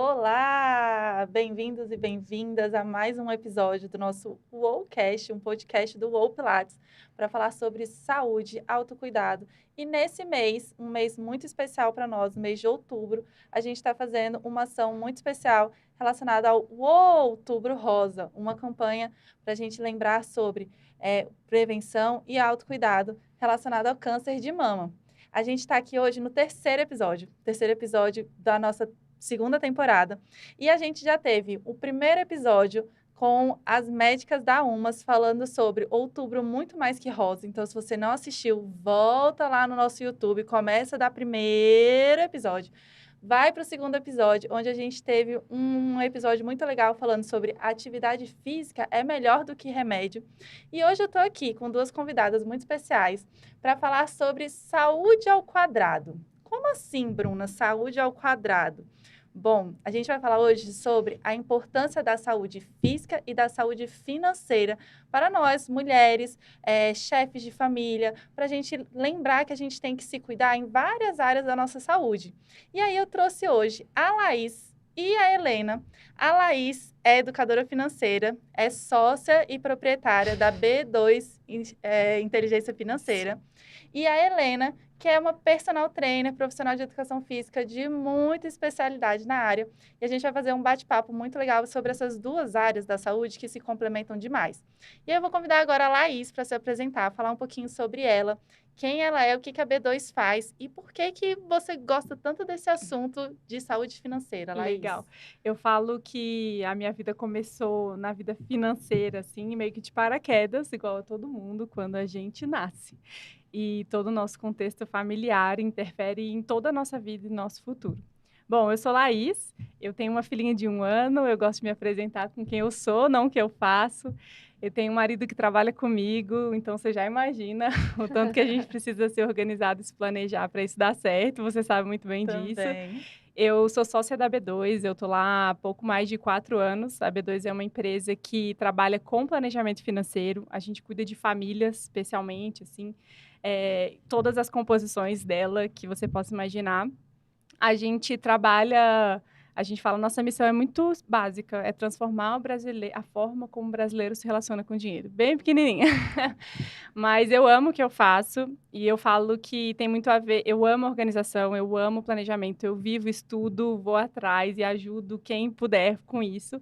Olá! Bem-vindos e bem-vindas a mais um episódio do nosso WOWcast, um podcast do WOW Pilates, para falar sobre saúde, autocuidado. E nesse mês, um mês muito especial para nós, no mês de outubro, a gente está fazendo uma ação muito especial relacionada ao WOW Outubro Rosa, uma campanha para a gente lembrar sobre prevenção e autocuidado relacionado ao câncer de mama. A gente está aqui hoje no terceiro episódio da nossa segunda temporada. E a gente já teve o primeiro episódio com as médicas da UMAS falando sobre outubro muito mais que rosa. Então, se você não assistiu, volta lá no nosso YouTube, começa da primeiro episódio. Vai para o segundo episódio, onde a gente teve um episódio muito legal falando sobre atividade física é melhor do que remédio. E hoje eu estou aqui com duas convidadas muito especiais para falar sobre saúde ao quadrado. Como assim, Bruna? Saúde ao quadrado? Bom, a gente vai falar hoje sobre a importância da saúde física e da saúde financeira para nós, mulheres, chefes de família, para a gente lembrar que a gente tem que se cuidar em várias áreas da nossa saúde. E aí eu trouxe hoje a Laís e a Helena. A Laís é educadora financeira, é sócia e proprietária da B2 Inteligência Financeira. E a Helena, que é uma personal trainer, profissional de educação física de muita especialidade na área. E a gente vai fazer um bate-papo muito legal sobre essas duas áreas da saúde que se complementam demais. E eu vou convidar agora a Laís para se apresentar, falar um pouquinho sobre ela, quem ela é, o que a B2 faz e por que você gosta tanto desse assunto de saúde financeira, Laís. Legal. Eu falo que a minha vida começou na vida financeira, assim, meio que de paraquedas, igual a todo mundo, quando a gente nasce. E todo o nosso contexto familiar interfere em toda a nossa vida e nosso futuro. Bom, eu sou Laís, eu tenho uma filhinha de 1 ano, eu gosto de me apresentar com quem eu sou, não o que eu faço. Eu tenho um marido que trabalha comigo, então você já imagina o tanto que a gente precisa ser organizado e se planejar para isso dar certo, você sabe muito bem disso. Também. Eu sou sócia da B2, eu estou lá há pouco mais de 4 anos. A B2 é uma empresa que trabalha com planejamento financeiro. A gente cuida de famílias, especialmente, assim, todas as composições dela que você possa imaginar. A gente trabalha, a gente fala, nossa missão é muito básica, é transformar a forma como o brasileiro se relaciona com o dinheiro. Bem pequenininha. Mas eu amo o que eu faço e eu falo que tem muito a ver. Eu amo organização, eu amo planejamento, eu vivo, estudo, vou atrás e ajudo quem puder com isso.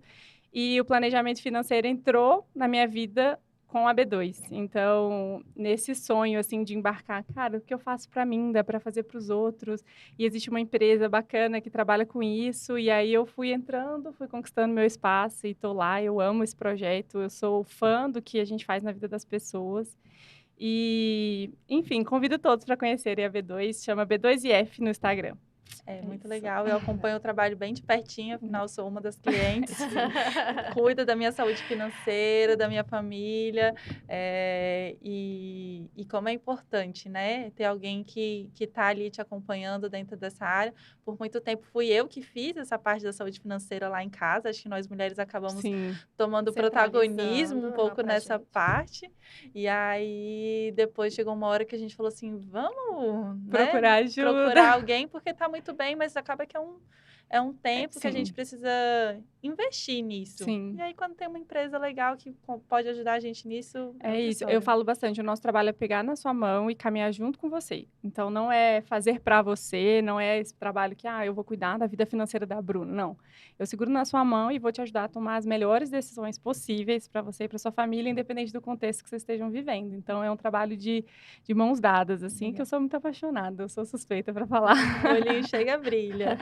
E o planejamento financeiro entrou na minha vida com a B2. Então, nesse sonho assim de embarcar, cara, o que eu faço para mim, dá para fazer para os outros. E existe uma empresa bacana que trabalha com isso, e aí eu fui entrando, fui conquistando meu espaço e tô lá, eu amo esse projeto, eu sou fã do que a gente faz na vida das pessoas. E, enfim, convido todos para conhecerem a B2, chama B2IF no Instagram. É muito Isso. legal, eu acompanho o trabalho bem de pertinho, afinal eu sou uma das clientes que cuida da minha saúde financeira, da minha família, e como é importante, né, ter alguém que está ali te acompanhando dentro dessa área. Por muito tempo fui eu que fiz essa parte da saúde financeira lá em casa, acho que nós mulheres acabamos Sim, tomando protagonismo um Centralizando, pouco pra nessa gente. parte, e aí depois chegou uma hora que a gente falou assim, vamos, né, procurar ajuda. procurar alguém, porque está muito bem, mas acaba que é um tempo que a gente Sim, precisa investir nisso. E sim. aí, quando tem uma empresa legal que pode ajudar a gente nisso, é É outra isso, eu história. falo bastante, o nosso trabalho é pegar na sua mão e caminhar junto com você. Então, não é fazer para você, não é esse trabalho que, eu vou cuidar da vida financeira da Bruna, não. Eu seguro na sua mão e vou te ajudar a tomar as melhores decisões possíveis para você e para sua família, independente do contexto que vocês estejam vivendo. Então, é um trabalho de mãos dadas, assim, que eu sou muito apaixonada, eu sou suspeita para falar. O olhinho chega, brilha.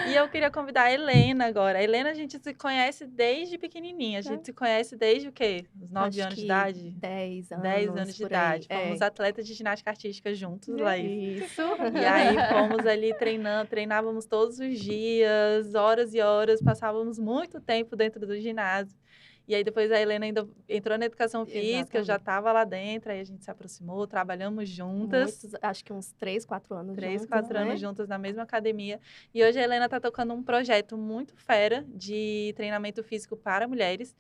E eu queria convidar a Helena agora. A Helena, a gente se conhece desde pequenininha. A gente se conhece desde o quê? Os 9 Acho anos de que idade? 10 10 anos, anos de por aí. idade. Fomos atletas de ginástica artística juntos, Laís. Isso. E aí fomos ali treinando, treinávamos todos os dias, horas e horas, passávamos muito tempo dentro do ginásio. E aí depois a Helena ainda entrou na educação física, eu já Exatamente. estava lá dentro, aí a gente se aproximou, trabalhamos juntas. Acho que uns 3, 4 anos 3, juntas, 4 né? anos juntas na mesma academia. E hoje a Helena está tocando um projeto muito fera de treinamento físico para mulheres.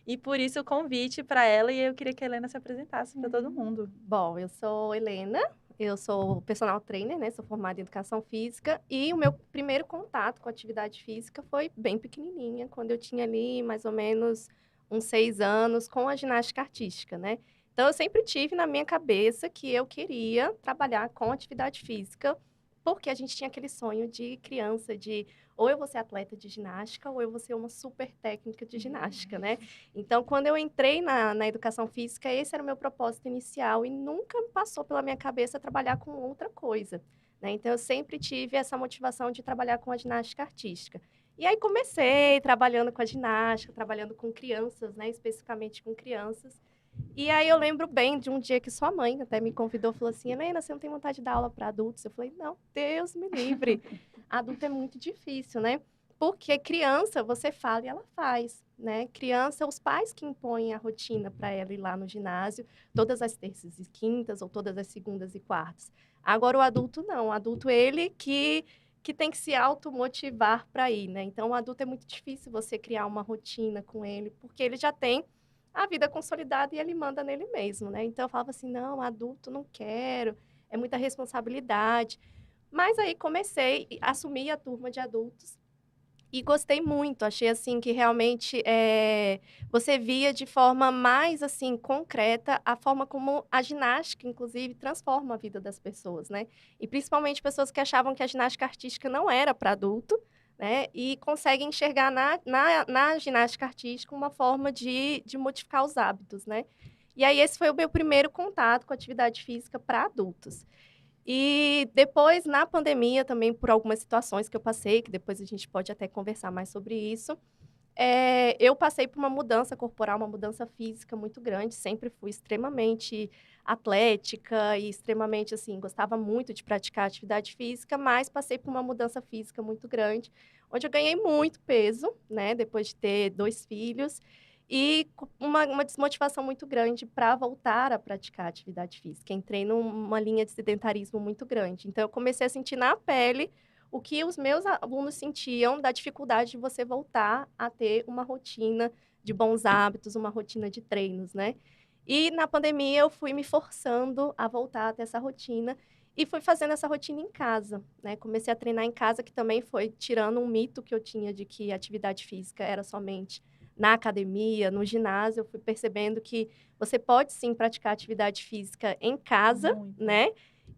E por isso o convite para ela, e eu queria que a Helena se apresentasse para todo mundo. Bom, eu sou Helena, eu sou personal trainer, né? Sou formada em educação física. E o meu primeiro contato com a atividade física foi bem pequenininha, quando eu tinha ali mais ou menos uns 6 anos com a ginástica artística, né? Então, eu sempre tive na minha cabeça que eu queria trabalhar com atividade física, porque a gente tinha aquele sonho de criança, de ou eu vou ser atleta de ginástica, ou eu vou ser uma super técnica de ginástica, né? Então, quando eu entrei na educação física, esse era o meu propósito inicial e nunca me passou pela minha cabeça trabalhar com outra coisa, né? Então, eu sempre tive essa motivação de trabalhar com a ginástica artística. E aí, comecei trabalhando com a ginástica, trabalhando com crianças, né? Especificamente com crianças. E aí, eu lembro bem de um dia que sua mãe até me convidou, falou assim, Helena, você não tem vontade de dar aula para adultos? Eu falei, não, Deus me livre. Adulto é muito difícil, né? Porque criança, você fala e ela faz, né? Criança, os pais que impõem a rotina para ela ir lá no ginásio, todas as terças e quintas, ou todas as segundas e quartas. Agora, o adulto não. O adulto, ele que tem que se automotivar para ir, né? Então, o adulto é muito difícil você criar uma rotina com ele, porque ele já tem a vida consolidada e ele manda nele mesmo, né? Então, eu falava assim, não, adulto não quero, é muita responsabilidade. Mas aí comecei, assumi a turma de adultos e gostei muito. Achei assim que realmente você via de forma mais assim concreta a forma como a ginástica, inclusive, transforma a vida das pessoas, né? E principalmente pessoas que achavam que a ginástica artística não era para adulto, né? E conseguem enxergar na ginástica artística uma forma de modificar os hábitos, né? E aí esse foi o meu primeiro contato com a atividade física para adultos. E depois, na pandemia, também por algumas situações que eu passei, que depois a gente pode até conversar mais sobre isso, eu passei por uma mudança corporal, uma mudança física muito grande. Sempre fui extremamente atlética e extremamente, assim, gostava muito de praticar atividade física, mas passei por uma mudança física muito grande, onde eu ganhei muito peso, né, depois de ter 2 filhos, e uma desmotivação muito grande para voltar a praticar atividade física. Entrei numa linha de sedentarismo muito grande. Então, eu comecei a sentir na pele o que os meus alunos sentiam da dificuldade de você voltar a ter uma rotina de bons hábitos, uma rotina de treinos, né? E na pandemia eu fui me forçando a voltar a ter essa rotina e fui fazendo essa rotina em casa, né? Comecei a treinar em casa, que também foi tirando um mito que eu tinha de que atividade física era somente na academia, no ginásio. Eu fui percebendo que você pode sim praticar atividade física em casa, Muito. né?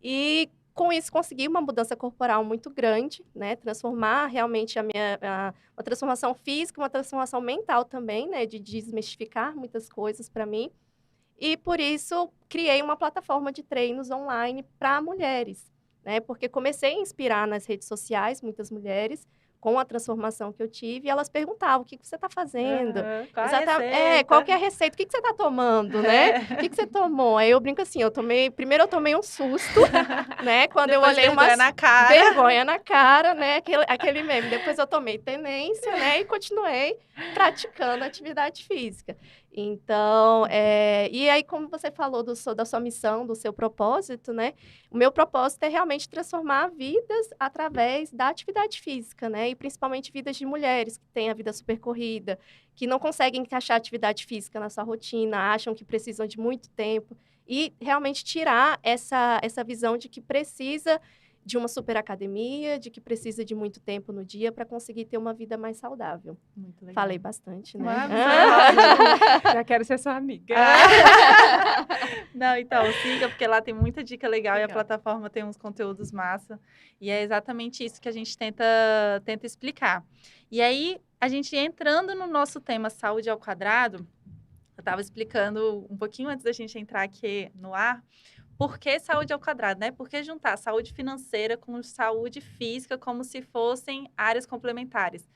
E com isso consegui uma mudança corporal muito grande, né? Transformar realmente uma transformação física, uma transformação mental também, né? De desmistificar muitas coisas para mim. E por isso criei uma plataforma de treinos online para mulheres, né? Porque comecei a inspirar nas redes sociais muitas mulheres com a transformação que eu tive, e elas perguntavam: o que você está fazendo? Qual a Exatamente. receita? Qual que é a receita? O que você está tomando, né? O que você tomou? Aí eu brinco assim, primeiro eu tomei um susto, né? Quando eu Depois olhei vergonha na cara. vergonha na cara, né? Aquele meme. Depois eu tomei tenência, né? E continuei praticando atividade física. Então, e aí, como você falou da sua missão, do seu propósito, né? O meu propósito é realmente transformar vidas através da atividade física, né? E principalmente vidas de mulheres que têm a vida super corrida, que não conseguem encaixar atividade física na sua rotina, acham que precisam de muito tempo. E realmente tirar essa visão de que precisa de uma super academia, de que precisa de muito tempo no dia para conseguir ter uma vida mais saudável. Muito legal. Falei bastante, né? Já quero ser sua amiga. Não, então, siga, porque lá tem muita dica legal e a Legal. plataforma tem uns conteúdos massa. E é exatamente isso que a gente tenta explicar. E aí, a gente entrando no nosso tema saúde ao quadrado, eu estava explicando um pouquinho antes da gente entrar aqui no ar, por que saúde ao quadrado, né? Por que juntar saúde financeira com saúde física como se fossem áreas complementares?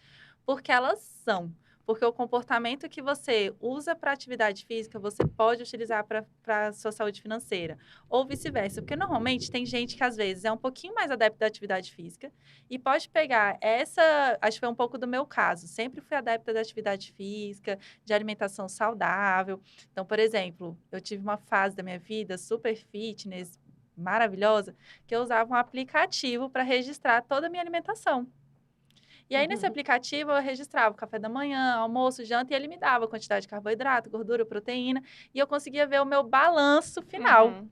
Porque elas são. Porque o comportamento que você usa para atividade física, você pode utilizar para a sua saúde financeira. Ou vice-versa. Porque normalmente tem gente que às vezes é um pouquinho mais adepto da atividade física e pode pegar acho que foi um pouco do meu caso. Sempre fui adepta da atividade física, de alimentação saudável. Então, por exemplo, eu tive uma fase da minha vida super fitness, maravilhosa, que eu usava um aplicativo para registrar toda a minha alimentação. E aí, nesse aplicativo, eu registrava o café da manhã, almoço, janta, e ele me dava a quantidade de carboidrato, gordura, proteína, e eu conseguia ver o meu balanço final.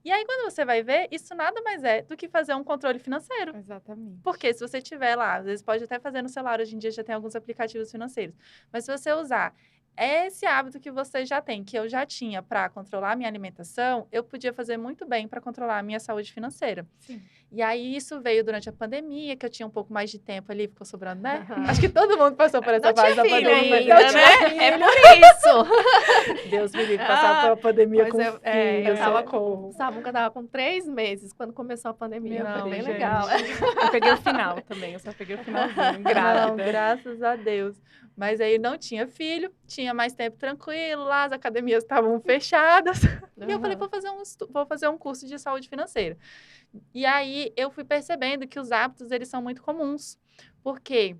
E aí, quando você vai ver, isso nada mais é do que fazer um controle financeiro. Exatamente. Porque se você tiver lá, às vezes pode até fazer no celular, hoje em dia já tem alguns aplicativos financeiros. Mas se você usar esse hábito que você já tem, que eu já tinha para controlar a minha alimentação, eu podia fazer muito bem para controlar a minha saúde financeira. Sim. E aí isso veio durante a pandemia, que eu tinha um pouco mais de tempo ali, ficou sobrando, né? Acho que todo mundo passou por essa Não fase tinha da filho pandemia. ainda, Não tinha né? filho. É por isso. Deus me livre, passar pela pandemia Pois com eu, eu tava socorro. o Samuca tava com 3 meses quando começou a pandemia. Não, Foi bem gente. legal. Eu peguei o final também, eu só peguei o finalzinho, grávida. Não, graças a Deus. Mas aí não tinha filho, tinha mais tempo tranquilo, lá as academias estavam fechadas. E eu falei, vou fazer um curso de saúde financeira. E aí eu fui percebendo que os hábitos, eles são muito comuns. Porque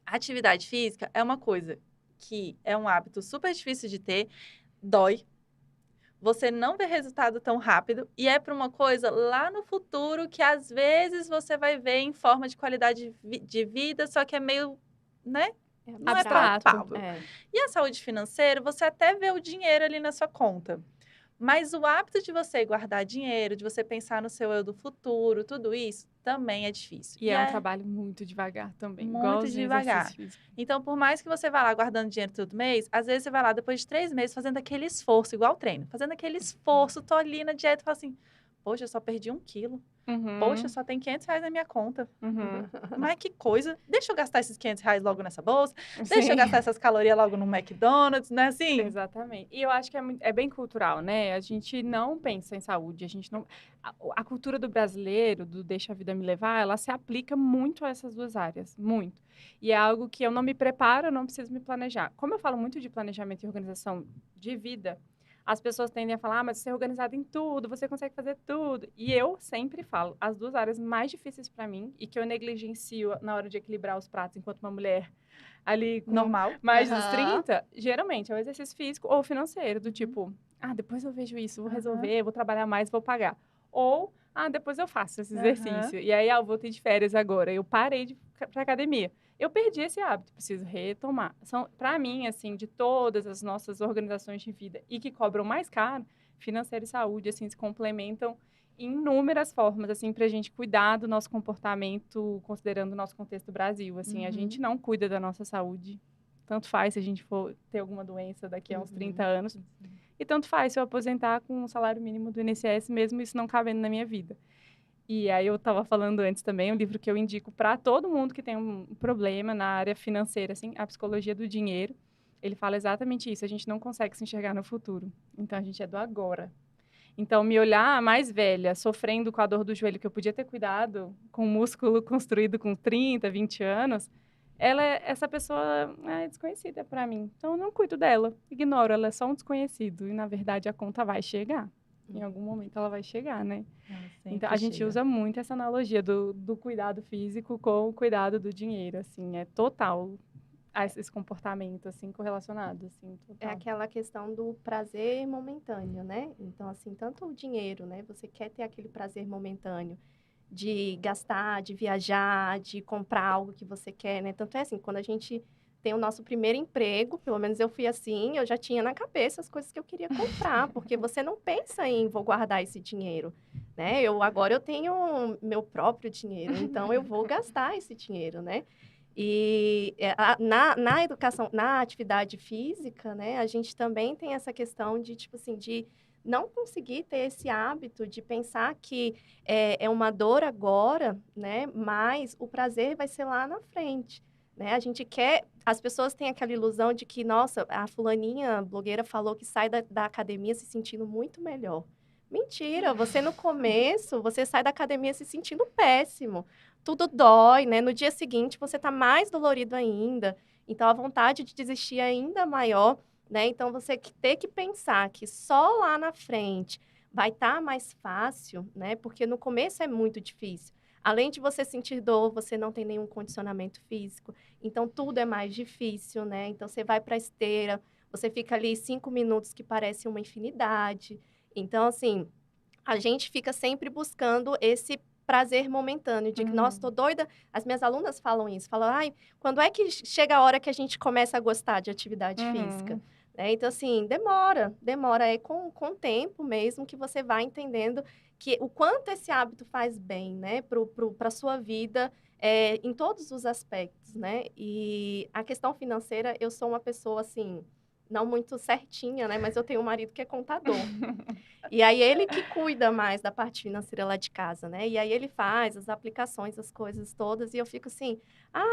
a atividade física é uma coisa que é um hábito super difícil de ter, dói. Você não vê resultado tão rápido e é para uma coisa lá no futuro que às vezes você vai ver em forma de qualidade de vida, só que é meio, né? Não é Abstrato. palpável. E a saúde financeira, você até vê o dinheiro ali na sua conta. Mas o hábito de você guardar dinheiro, de você pensar no seu eu do futuro, tudo isso, também é difícil. E é um trabalho muito devagar também. Muito igualzinho devagar. exercício físico. Então, por mais que você vá lá guardando dinheiro todo mês, às vezes você vai lá depois de 3 meses fazendo aquele esforço, igual treino. Fazendo aquele esforço, tô ali na dieta e falo assim, poxa, eu só perdi 1 quilo. Poxa, só tem R$500 na minha conta. Mas que coisa. Deixa eu gastar esses R$500 logo nessa bolsa. Deixa eu gastar essas calorias logo no McDonald's, né? Assim. Exatamente. E eu acho que é bem cultural, né? A gente não pensa em saúde, a gente não... A cultura do brasileiro, do deixa a vida me levar, ela se aplica muito a essas duas áreas, muito. E é algo que eu não me preparo, eu não preciso me planejar. Como eu falo muito de planejamento e organização de vida, as pessoas tendem a falar, mas você é organizado em tudo, você consegue fazer tudo. E eu sempre falo, as duas áreas mais difíceis para mim e que eu negligencio na hora de equilibrar os pratos enquanto uma mulher ali com Normal. mais dos 30, geralmente é o exercício físico ou financeiro, do tipo, depois eu vejo isso, vou resolver, vou trabalhar mais, vou pagar. Ou, depois eu faço esse exercício. E aí, eu voltei de férias agora, eu parei de ir pra academia. Eu perdi esse hábito, preciso retomar. Para mim, assim, de todas as nossas organizações de vida e que cobram mais caro, financeiro e saúde, assim, se complementam em inúmeras formas, assim, pra gente cuidar do nosso comportamento, considerando o nosso contexto Brasil. Assim, a gente não cuida da nossa saúde. Tanto faz se a gente for ter alguma doença daqui a uns 30 anos. E tanto faz se eu aposentar com um salário mínimo do INSS, mesmo isso não cabendo na minha vida. E aí eu estava falando antes também, um livro que eu indico para todo mundo que tem um problema na área financeira, assim, A Psicologia do Dinheiro. Ele fala exatamente isso, a gente não consegue se enxergar no futuro. Então, a gente é do agora. Então, me olhar mais velha, sofrendo com a dor do joelho, que eu podia ter cuidado com músculo construído com 30, 20 anos, essa pessoa é desconhecida para mim. Então, eu não cuido dela, ignoro, ela é só um desconhecido. E, na verdade, a conta vai chegar. Em algum momento ela vai chegar, né? Então, a gente usa muito essa analogia do cuidado físico com o cuidado do dinheiro, assim. É total esse comportamento, assim, correlacionado, assim, total. É aquela questão do prazer momentâneo, né? Então, assim, tanto o dinheiro, né? Você quer ter aquele prazer momentâneo de gastar, de viajar, de comprar algo que você quer, né? Tanto é assim, quando a gente tem o nosso primeiro emprego, pelo menos eu fui assim, eu já tinha na cabeça as coisas que eu queria comprar, porque você não pensa em vou guardar esse dinheiro, né? Agora eu tenho meu próprio dinheiro, então eu vou gastar esse dinheiro, né? E na educação, na atividade física, né, a gente também tem essa questão de, tipo assim, de não conseguir ter esse hábito de pensar que é uma dor agora, né, mas o prazer vai ser lá na frente, né? A gente quer... As pessoas têm aquela ilusão de que, nossa, a fulaninha blogueira falou que sai da academia se sentindo muito melhor. Mentira, você no começo, você sai da academia se sentindo péssimo. Tudo dói, né? No dia seguinte, você tá mais dolorido ainda. Então, a vontade de desistir é ainda maior, né? Então, você ter que pensar que só lá na frente vai estar mais fácil, né? Porque no começo é muito difícil. Além de você sentir dor, você não tem nenhum condicionamento físico. Então, tudo é mais difícil, né? Então, você vai para a esteira, você fica ali 5 minutos que parece uma infinidade. Então, assim, a gente fica sempre buscando esse prazer momentâneo, de que, nossa, tô doida. As minhas alunas falam isso, falam, ai, quando é que chega a hora que a gente começa a gostar de atividade física? né? Então, assim, demora, é com o tempo mesmo que você vai entendendo que o quanto esse hábito faz bem, né, para a sua vida, em todos os aspectos, né? E a questão financeira, eu sou uma pessoa, assim, não muito certinha, né? Mas eu tenho um marido que é contador. E aí ele que cuida mais da parte financeira lá de casa, né? E aí ele faz as aplicações, as coisas todas, e eu fico assim,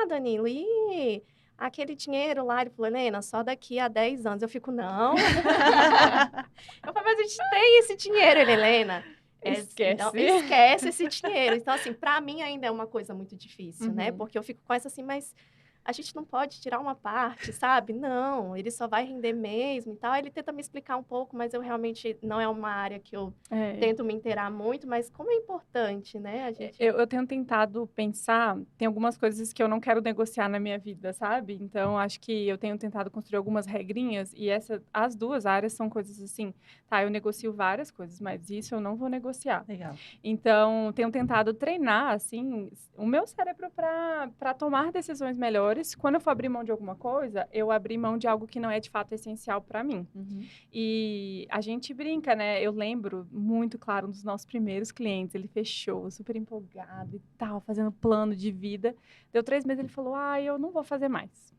Danilo, e aquele dinheiro lá? Ele falou, Helena, só daqui a 10 anos. Eu fico, não. Eu falei, mas a gente tem esse dinheiro, ele, Helena. Não, Esquece. esquece esse dinheiro. Então, assim, para mim ainda é uma coisa muito difícil, né? Uhum. Porque eu fico com essa assim, mas a gente não pode tirar uma parte, sabe? Não, ele só vai render mesmo e tal. Ele tenta me explicar um pouco, mas eu realmente não é uma área que eu tento me inteirar muito, mas como é importante, né? A gente... Eu tenho tentado pensar, tem algumas coisas que eu não quero negociar na minha vida, sabe? Então, acho que eu tenho tentado construir algumas regrinhas e as duas áreas são coisas assim, tá, eu negocio várias coisas, mas isso eu não vou negociar. Legal. Então, tenho tentado treinar, assim, o meu cérebro para tomar decisões melhores. Quando eu for abrir mão de alguma coisa, eu abrir mão de algo que não é de fato essencial para mim. Uhum. E a gente brinca, né? Eu lembro muito claro, um dos nossos primeiros clientes, ele fechou super empolgado e tal, fazendo plano de vida. Deu 3 meses, ele falou, eu não vou fazer mais.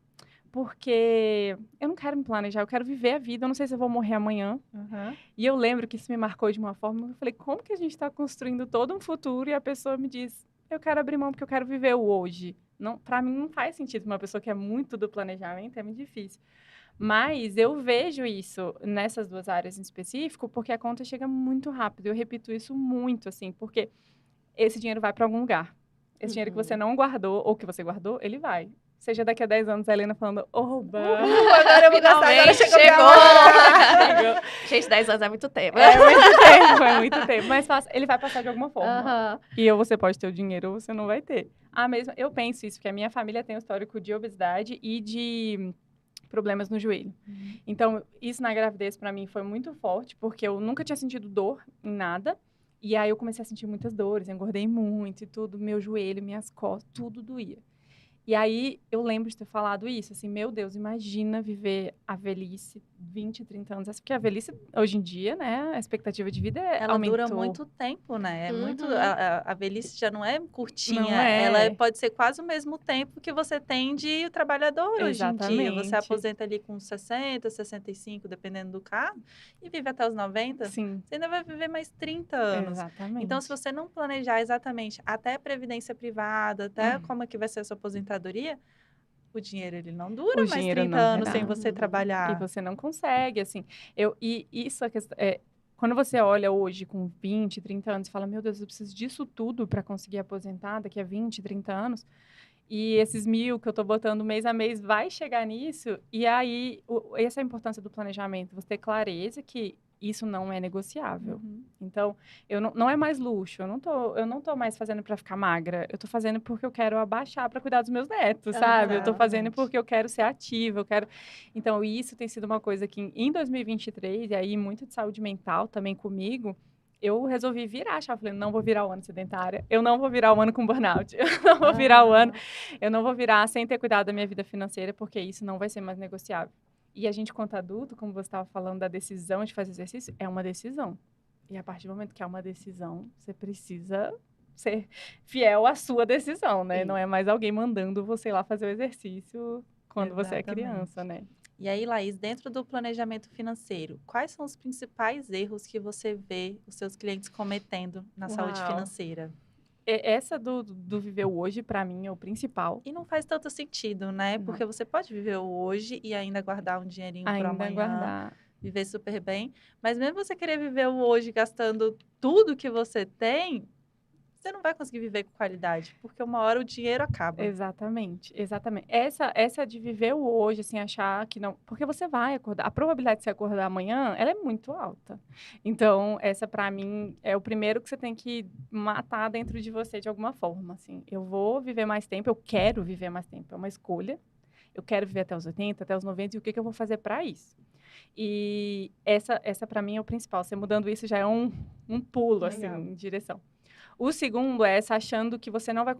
Porque eu não quero me planejar, eu quero viver a vida, eu não sei se eu vou morrer amanhã. Uhum. E eu lembro que isso me marcou de uma forma, eu falei, como que a gente está construindo todo um futuro e a pessoa me diz, eu quero abrir mão porque eu quero viver o hoje. Não, para mim não faz sentido, uma pessoa que é muito do planejamento é muito difícil. Mas eu vejo isso nessas duas áreas em específico porque a conta chega muito rápido. Eu repito isso muito, assim, porque esse dinheiro vai para algum lugar. Esse dinheiro que você não guardou ou que você guardou, ele vai. Seja daqui a 10 anos a Helena falando, oba! Agora eu vou gastar, agora Finalmente chegou! Gente, 10 anos é muito tempo. É muito tempo. Mas ele vai passar de alguma forma. Uhum. E ou você pode ter o dinheiro ou você não vai ter. Eu penso isso, que a minha família tem um histórico de obesidade e de problemas no joelho. Uhum. Então, isso na gravidez para mim foi muito forte, porque eu nunca tinha sentido dor em nada. E aí eu comecei a sentir muitas dores, engordei muito e tudo, meu joelho, minhas costas, tudo doía. E aí, eu lembro de ter falado isso, assim, meu Deus, imagina viver a velhice, 20, 30 anos. Porque a velhice, hoje em dia, né, a expectativa de vida Ela aumentou. dura muito tempo, né? É muito, Uhum. a velhice já não é curtinha. Não é. Ela pode ser quase o mesmo tempo que você tem de trabalhador hoje em dia. Você Exatamente. aposenta ali com 60, 65, dependendo do carro, e vive até os 90. Sim, Você ainda vai viver mais 30 anos. exatamente. Então, se você não planejar exatamente até a previdência privada, até como é que vai ser a sua aposentadoria, o dinheiro ele não dura O mais dinheiro 30 não anos vai sem dar. você E trabalhar. você não consegue, assim. E isso quando você olha hoje com 20, 30 anos e fala, meu Deus, eu preciso disso tudo para conseguir aposentar daqui a 20, 30 anos. E esses 1.000 que eu tô botando mês a mês vai chegar nisso. E aí, essa é a importância do planejamento. Você ter clareza que isso não é negociável. Uhum. Então, não é mais luxo. Eu não tô mais fazendo para ficar magra. Eu tô fazendo porque eu quero abaixar para cuidar dos meus netos, sabe? Eu tô fazendo Exatamente. porque eu quero ser ativa, eu quero... Então, isso tem sido uma coisa que em 2023, e aí muito de saúde mental também comigo, eu resolvi virar a chave. Falei, não vou virar o ano sedentária, eu não vou virar o ano com burnout, eu não vou virar o ano, eu não vou virar sem ter cuidado da minha vida financeira, porque isso não vai ser mais negociável. E a gente, quanto adulto, como você estava falando da decisão de fazer exercício, é uma decisão. E a partir do momento que é uma decisão, você precisa ser fiel à sua decisão, né? Isso. Não é mais alguém mandando você ir lá fazer o exercício quando você é Exatamente. criança, né? E aí, Laís, dentro do planejamento financeiro, quais são os principais erros que você vê os seus clientes cometendo na saúde Uau. financeira? Essa do viver o hoje, para mim, é o principal. E não faz tanto sentido, né? Não. Porque você pode viver o hoje e ainda guardar um dinheirinho para Ainda amanhã, guardar. viver super bem. Mas mesmo você querer viver o hoje gastando tudo que você tem, você não vai conseguir viver com qualidade, porque uma hora o dinheiro acaba. Exatamente, exatamente. Essa de viver o hoje, assim, achar que não... Porque você vai acordar. A probabilidade de você acordar amanhã, ela é muito alta. Então, essa, para mim, é o primeiro que você tem que matar dentro de você de alguma forma, assim. Eu vou viver mais tempo, eu quero viver mais tempo. É uma escolha. Eu quero viver até os 80, até os 90, e o que eu vou fazer para isso? E essa para mim, é o principal. Você mudando isso já é um pulo, assim, Legal. em direção. O segundo é essa achando que você não vai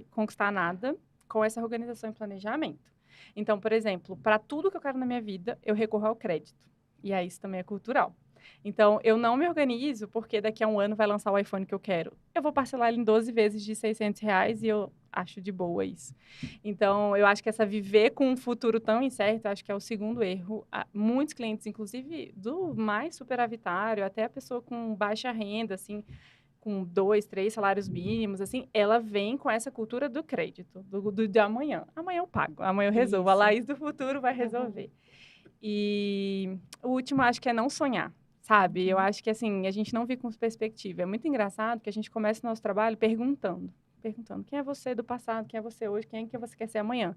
conquistar nada com essa organização e planejamento. Então, por exemplo, para tudo que eu quero na minha vida, eu recorro ao crédito. E aí isso também é cultural. Então, eu não me organizo porque daqui a um ano vai lançar o iPhone que eu quero. Eu vou parcelar ele em 12 vezes de R$ 600 e eu acho de boa isso. Então, eu acho que essa viver com um futuro tão incerto, eu acho que é o segundo erro. Muitos clientes, inclusive do mais superavitário, até a pessoa com baixa renda, assim, com 2, 3 salários mínimos, assim, ela vem com essa cultura do crédito, de amanhã. Amanhã eu pago, amanhã eu resolvo. A Isso. Laís do futuro vai resolver. E o último, acho que é não sonhar. Sabe? Eu acho que, assim, a gente não vive com perspectiva. É muito engraçado que a gente começa o nosso trabalho perguntando quem é você do passado, quem é você hoje, quem é que você quer ser amanhã.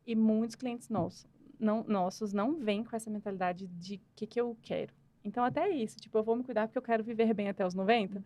E muitos clientes nossos não vêm com essa mentalidade de o que eu quero. Então, até isso. Tipo, eu vou me cuidar porque eu quero viver bem até os 90.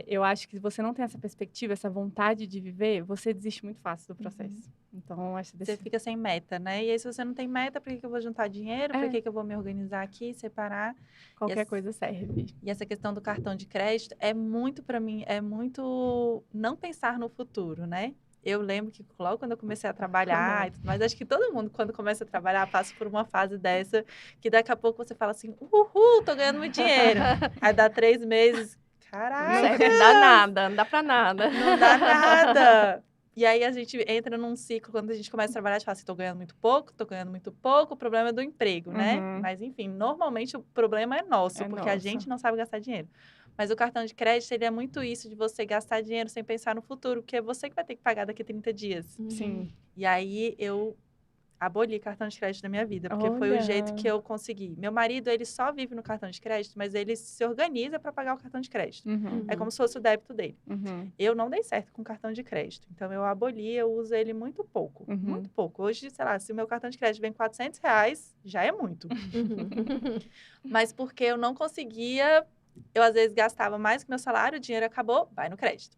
Eu acho que se você não tem essa perspectiva, essa vontade de viver, você desiste muito fácil do processo. Então, acho que Você fica sem meta, né? E aí, se você não tem meta, por que eu vou juntar dinheiro? Por que eu vou me organizar aqui, separar? Qualquer coisa serve. E essa questão do cartão de crédito é muito, para mim, é muito não pensar no futuro, né? Eu lembro que logo quando eu comecei a trabalhar, mas acho que todo mundo, quando começa a trabalhar, passa por uma fase dessa, que daqui a pouco você fala assim, uhul, tô ganhando muito dinheiro. Aí dá 3 meses, caraca! Não dá nada, não dá pra nada. Não dá nada! E aí a gente entra num ciclo, quando a gente começa a trabalhar, a gente fala assim, tô ganhando muito pouco, o problema é do emprego, né? Mas enfim, normalmente o problema é nosso, porque a gente não sabe gastar dinheiro. Mas o cartão de crédito, ele é muito isso de você gastar dinheiro sem pensar no futuro, porque é você que vai ter que pagar daqui a 30 dias. Sim. E aí eu aboli cartão de crédito da minha vida, porque foi o jeito que eu consegui. Meu marido, ele só vive no cartão de crédito, mas ele se organiza para pagar o cartão de crédito. É como se fosse o débito dele. Eu não dei certo com cartão de crédito, então eu aboli, eu uso ele muito pouco, muito pouco. Hoje, sei lá, se o meu cartão de crédito vem R$ 400, já é muito. Mas porque eu não conseguia, eu às vezes gastava mais que meu salário, o dinheiro acabou, vai no crédito.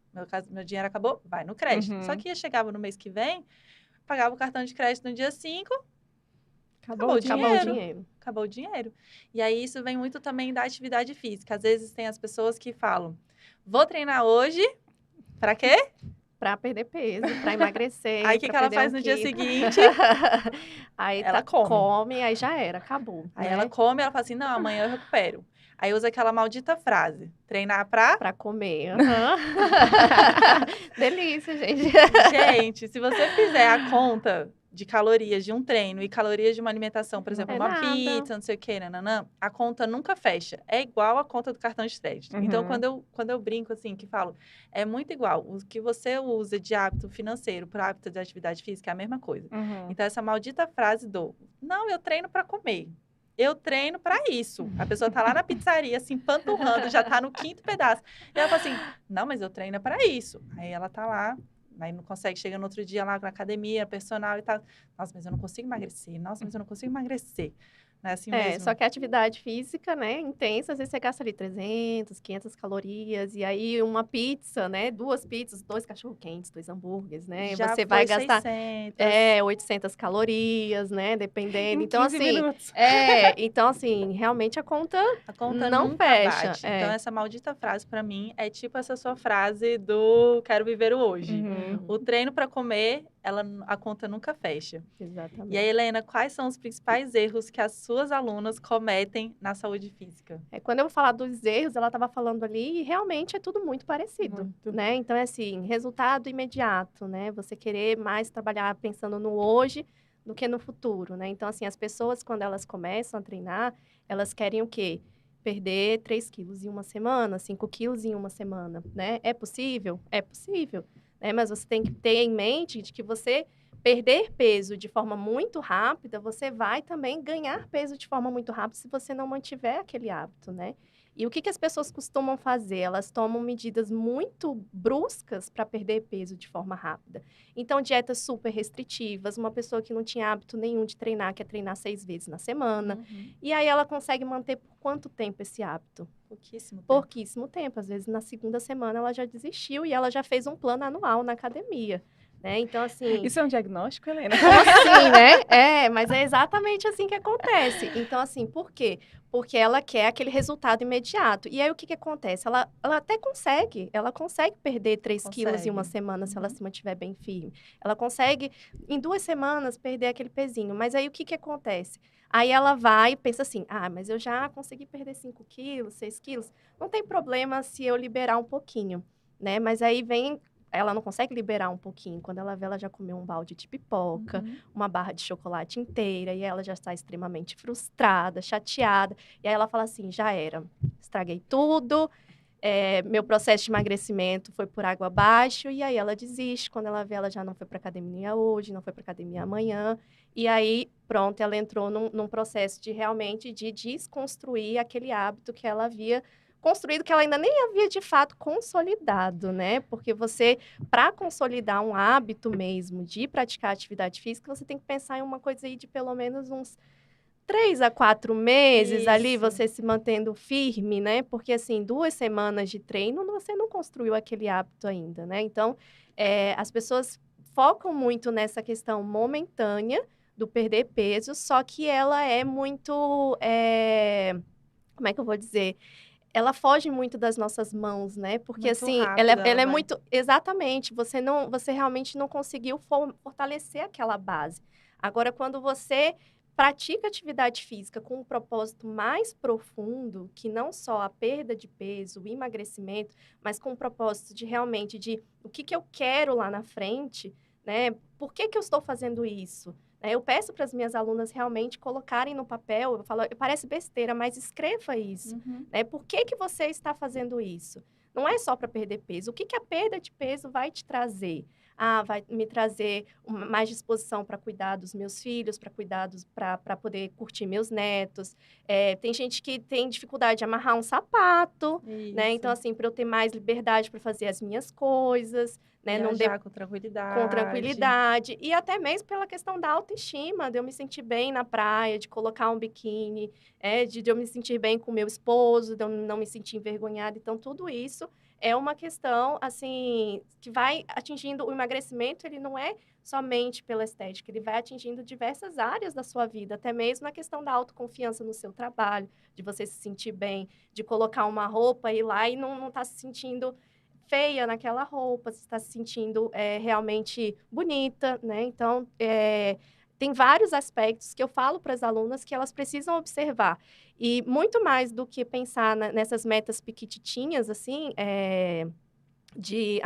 Meu dinheiro acabou, vai no crédito. Só que chegava no mês que vem, pagava o cartão de crédito no dia 5, acabou o dinheiro. Acabou o dinheiro. E aí, isso vem muito também da atividade física. Às vezes, tem as pessoas que falam, vou treinar hoje, pra quê? Pra perder peso, pra emagrecer. Aí, o que ela faz no dia seguinte? Aí ela come, aí já era, acabou. Aí ela come, ela fala assim, não, amanhã eu recupero. Aí usa aquela maldita frase, treinar pra comer. Delícia, gente. Gente, se você fizer a conta de calorias de um treino e calorias de uma alimentação, por exemplo, uma pizza, não sei o que, nananã, a conta nunca fecha. É igual a conta do cartão de crédito. Então, quando eu brinco assim, que falo, é muito igual. O que você usa de hábito financeiro para hábito de atividade física é a mesma coisa. Então, essa maldita frase não, eu treino para comer. Eu treino para isso. A pessoa tá lá na pizzaria, se empanturrando, já tá no 5º pedaço. E ela fala assim, não, mas eu treino para isso. Aí ela tá lá, aí não consegue, chega no outro dia lá na academia, personal e tal. Nossa, mas eu não consigo emagrecer. Nossa, mas eu não consigo emagrecer. Não é assim mesmo? Só que a atividade física, né, intensa, às vezes você gasta ali 300, 500 calorias, e aí uma pizza, né, 2 pizzas, 2 cachorro-quentes, 2 hambúrgueres, né, Já você vai gastar 600. 800 calorias, né, dependendo. Em Então, 15 assim, minutos. Então, assim, realmente a conta não nunca fecha. bate. Então, essa maldita frase, pra mim, é tipo essa sua frase do quero viver o hoje. O treino pra comer, a conta nunca fecha. Exatamente. E aí, Helena, quais são os principais erros que as suas alunas cometem na saúde física? Quando eu vou falar dos erros, ela estava falando ali, e realmente é tudo muito parecido, né? Então, é assim, resultado imediato, né? Você querer mais trabalhar pensando no hoje do que no futuro, né? Então, assim, as pessoas, quando elas começam a treinar, elas querem o quê? Perder 3 quilos em uma semana, 5 quilos em uma semana, né? É possível? É possível, né? Mas você tem que ter em mente de que você perder peso de forma muito rápida, você vai também ganhar peso de forma muito rápida se você não mantiver aquele hábito, né? E o que as pessoas costumam fazer? Elas tomam medidas muito bruscas para perder peso de forma rápida. Então, dietas super restritivas, uma pessoa que não tinha hábito nenhum de treinar, quer treinar 6 vezes na semana. E aí, ela consegue manter por quanto tempo esse hábito? Pouquíssimo tempo. Às vezes, na segunda semana, ela já desistiu e ela já fez um plano anual na academia. né? Então, assim... Isso é um diagnóstico, Helena? Como assim, né? Mas é exatamente assim que acontece. Então, assim, por quê? Porque ela quer aquele resultado imediato. E aí, o que acontece? Ela até ela consegue perder 3 quilos em uma semana, se ela se mantiver bem firme. Ela consegue, em 2 semanas, perder aquele pezinho. Mas aí, o que acontece? Aí ela vai e pensa assim, mas eu já consegui perder 5 quilos, 6 quilos. Não tem problema se eu liberar um pouquinho, né? Mas aí vem... Ela não consegue liberar um pouquinho. Quando ela vê, ela já comeu um balde de pipoca, uma barra de chocolate inteira, e ela já está extremamente frustrada, chateada. E aí ela fala assim, já era, estraguei tudo, meu processo de emagrecimento foi por água abaixo, e aí ela desiste. Quando ela vê, ela já não foi para academia hoje, não foi para academia amanhã. E aí, pronto, ela entrou num processo de realmente de desconstruir aquele hábito que ela havia construído, que ela ainda nem havia de fato consolidado, né? Porque você, para consolidar um hábito mesmo de praticar atividade física, você tem que pensar em uma coisa aí de pelo menos uns 3 a 4 meses ali, você se mantendo firme, né? Porque, assim, 2 semanas de treino, você não construiu aquele hábito ainda, né? Então, as pessoas focam muito nessa questão momentânea do perder peso, só que ela é muito... como é que eu vou dizer? Ela foge muito das nossas mãos, né? Porque, muito assim, rápido, ela é muito... Exatamente, você realmente não conseguiu fortalecer aquela base. Agora, quando você pratica atividade física com um propósito mais profundo, que não só a perda de peso, o emagrecimento, mas com o propósito de realmente de o que eu quero lá na frente, né? Por que eu estou fazendo isso? Eu peço para as minhas alunas realmente colocarem no papel, eu falo, parece besteira, mas escreva isso. Né? Por que você está fazendo isso? Não é só para perder peso. O que a perda de peso vai te trazer? Vai me trazer mais disposição para cuidar dos meus filhos, para poder curtir meus netos. Tem gente que tem dificuldade de amarrar um sapato, né? Então, assim, para eu ter mais liberdade para fazer as minhas coisas, né? Viajar com tranquilidade. Com tranquilidade. E até mesmo pela questão da autoestima, de eu me sentir bem na praia, de colocar um biquíni, de eu me sentir bem com o meu esposo, de eu não me sentir envergonhada. Então, tudo isso é uma questão, assim, que vai atingindo... O emagrecimento, ele não é somente pela estética, ele vai atingindo diversas áreas da sua vida, até mesmo na questão da autoconfiança no seu trabalho, de você se sentir bem, de colocar uma roupa e ir lá e não tá se sentindo feia naquela roupa, você está se sentindo realmente bonita, né? Então, tem vários aspectos que eu falo para as alunas que elas precisam observar. E muito mais do que pensar nessas metas piquititinhas, assim, de,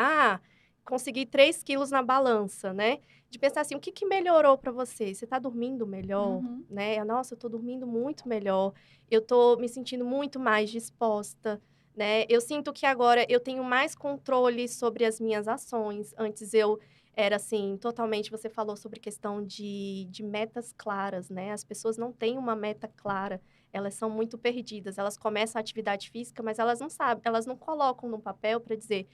conseguir 3 quilos na balança, né? De pensar assim, o que melhorou para você? Você está dormindo melhor, né? Nossa, eu estou dormindo muito melhor, eu estou me sentindo muito mais disposta, né? Eu sinto que agora eu tenho mais controle sobre as minhas ações. Antes eu era assim, totalmente, você falou sobre questão de metas claras, né? As pessoas não têm uma meta clara, elas são muito perdidas. Elas começam a atividade física, mas elas não sabem, elas não colocam no papel para dizer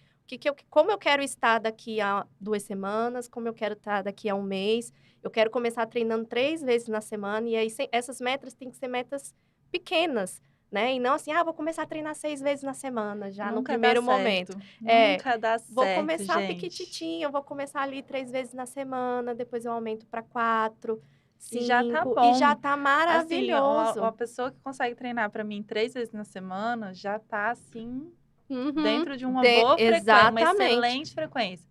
como eu quero estar daqui a 2 semanas, como eu quero estar daqui a 1 mês. Eu quero começar treinando 3 vezes na semana, e aí essas metas têm que ser metas pequenas, né? E não assim, vou começar a treinar 6 vezes na semana, já no primeiro momento. Nunca dá certo, vou começar gente. Piquititinho, vou começar ali 3 vezes na semana, depois eu aumento para 4, 5, e já tá bom. E já tá maravilhoso. Assim, uma pessoa que consegue treinar para mim 3 vezes na semana, já tá, assim, dentro de uma boa frequência, uma excelente frequência.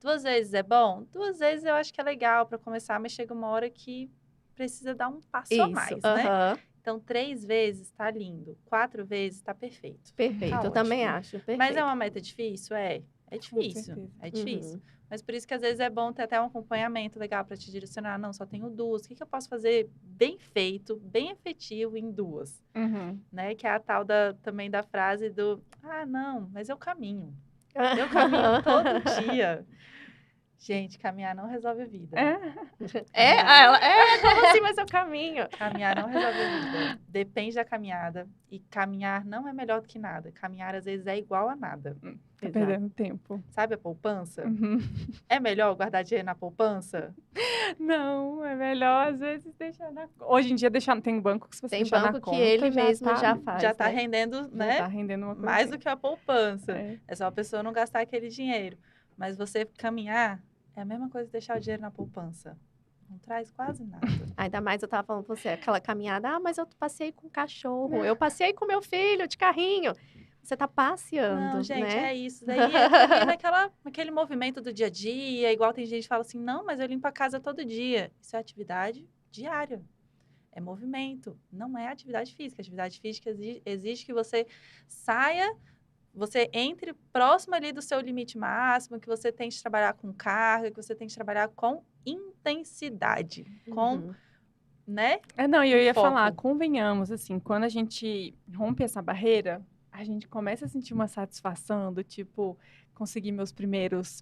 2 vezes é bom? 2 vezes eu acho que é legal para começar, mas chega uma hora que precisa dar um passo a mais, né? Então, 3 vezes tá lindo. 4 vezes tá perfeito. Perfeito, tá eu também acho. Perfeito. Mas é uma meta difícil? É difícil. É difícil. Mas por isso que às vezes é bom ter até um acompanhamento legal para te direcionar. Não, só tenho 2. O que eu posso fazer bem feito, bem efetivo em 2? Né? Que é a tal também da frase do, não, mas eu caminho. Eu caminho todo dia. Gente, caminhar não resolve a vida. Como assim, mas eu caminho? Caminhar não resolve a vida. Depende da caminhada. E caminhar não é melhor do que nada. Caminhar, às vezes, é igual a nada. Tá perdendo tempo. Sabe a poupança? É melhor guardar dinheiro na poupança? Não, é melhor, às vezes, deixar na... Hoje em dia, tem banco que se você deixar na conta... Tem banco que ele mesmo já faz, já tá rendendo, né? Já tá rendendo uma coisa mais do que a poupança. É só a pessoa não gastar aquele dinheiro. Mas você caminhar É a mesma coisa que deixar o dinheiro na poupança. Não traz quase nada. Ainda mais eu tava falando pra você, aquela caminhada, mas eu passei com o cachorro, eu passei com meu filho de carrinho. Você tá passeando, Não, gente, né? é isso. Daí é naquele movimento do dia a dia, igual tem gente que fala assim, não, mas eu limpo a casa todo dia. Isso é atividade diária. É movimento, não é atividade física. Atividade física exige que você saia, você entre próximo ali do seu limite máximo, que você tem que trabalhar com carga, que você tem que trabalhar com intensidade, com, né? Não, e eu ia Foco. falar, convenhamos, assim, quando a gente rompe essa barreira, a gente começa a sentir uma satisfação do tipo, conseguir meus primeiros,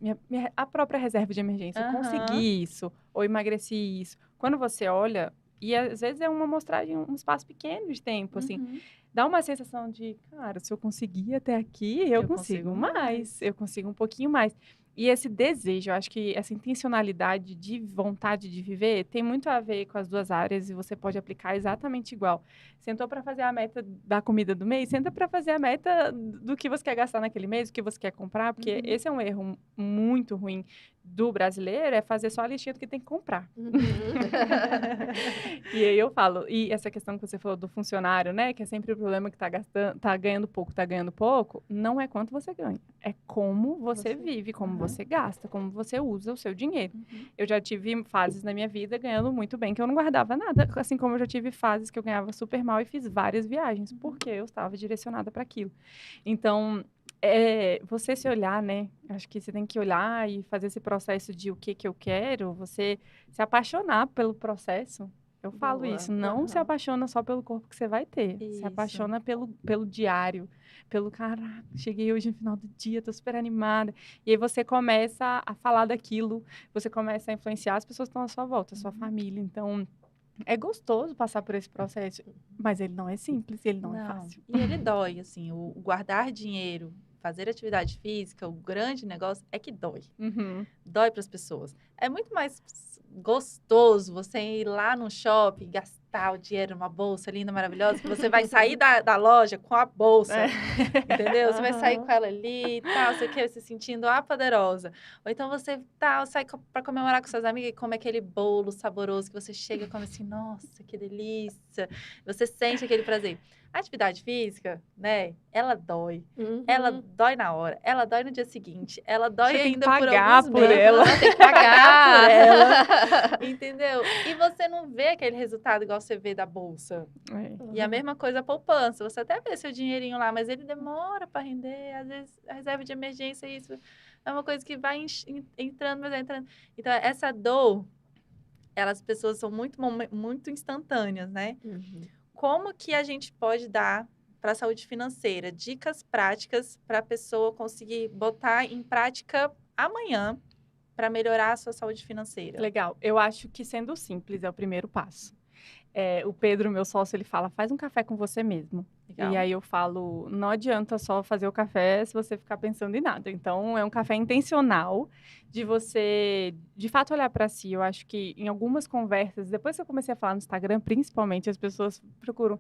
a própria reserva de emergência, eu consegui isso, ou emagreci isso. Quando você olha, e às vezes é uma amostragem, um espaço pequeno de tempo, assim, dá uma sensação de, cara, se eu conseguir até aqui, eu consigo mais, eu consigo um pouquinho mais. E esse desejo, eu acho que essa intencionalidade de vontade de viver tem muito a ver com as duas áreas e você pode aplicar exatamente igual. Sentou para fazer a meta da comida do mês, senta para fazer a meta do que você quer gastar naquele mês, do que você quer comprar, porque esse é um erro muito ruim do brasileiro, é fazer só a listinha do que tem que comprar. E aí eu falo, e essa questão que você falou do funcionário, né, que é sempre o problema que tá ganhando pouco, não é quanto você ganha, é como você vive, como você gasta, como você usa o seu dinheiro. Eu já tive fases na minha vida ganhando muito bem, que eu não guardava nada, assim como eu já tive fases que eu ganhava super mal e fiz várias viagens, porque eu estava direcionada para aquilo. Então, você se olhar, né? Acho que você tem que olhar e fazer esse processo de o que eu quero, você se apaixonar pelo processo. Eu falo isso, não se apaixona só pelo corpo que você vai ter, se apaixona pelo diário, pelo caraca, cheguei hoje no final do dia, tô super animada. E aí você começa a falar daquilo, você começa a influenciar as pessoas que estão à sua volta, a sua família. Então, é gostoso passar por esse processo, mas ele não é simples, ele não é fácil. E ele dói, assim, o guardar dinheiro, fazer atividade física, o grande negócio é que dói. Dói para as pessoas. É muito mais gostoso você ir lá no shopping, gastar o dinheiro numa bolsa linda, maravilhosa, que você vai sair da loja com a bolsa, entendeu? Você vai sair com ela ali e tal, você quer se sentindo a poderosa. Ou então você sai para comemorar com suas amigas e come aquele bolo saboroso que você chega e come assim, nossa, que delícia. Você sente aquele prazer. A atividade física, né, ela dói. Ela dói na hora, ela dói no dia seguinte, ela dói ainda por alguns meses. Ela tem que pagar por ela, entendeu? E você não vê aquele resultado igual você vê da bolsa. E a mesma coisa a poupança, você até vê seu dinheirinho lá, mas ele demora para render, às vezes a reserva de emergência, isso é uma coisa que vai entrando, mas vai entrando. Então, essa dor, as pessoas são muito instantâneas, né? Como que a gente pode dar para a saúde financeira dicas práticas para a pessoa conseguir botar em prática amanhã para melhorar a sua saúde financeira? Legal. Eu acho que sendo simples é o primeiro passo. O Pedro, meu sócio, ele fala, faz um café com você mesmo. Legal. E aí eu falo, não adianta só fazer o café se você ficar pensando em nada. Então, é um café intencional de você, de fato, olhar para si. Eu acho que em algumas conversas, depois que eu comecei a falar no Instagram, principalmente, as pessoas procuram,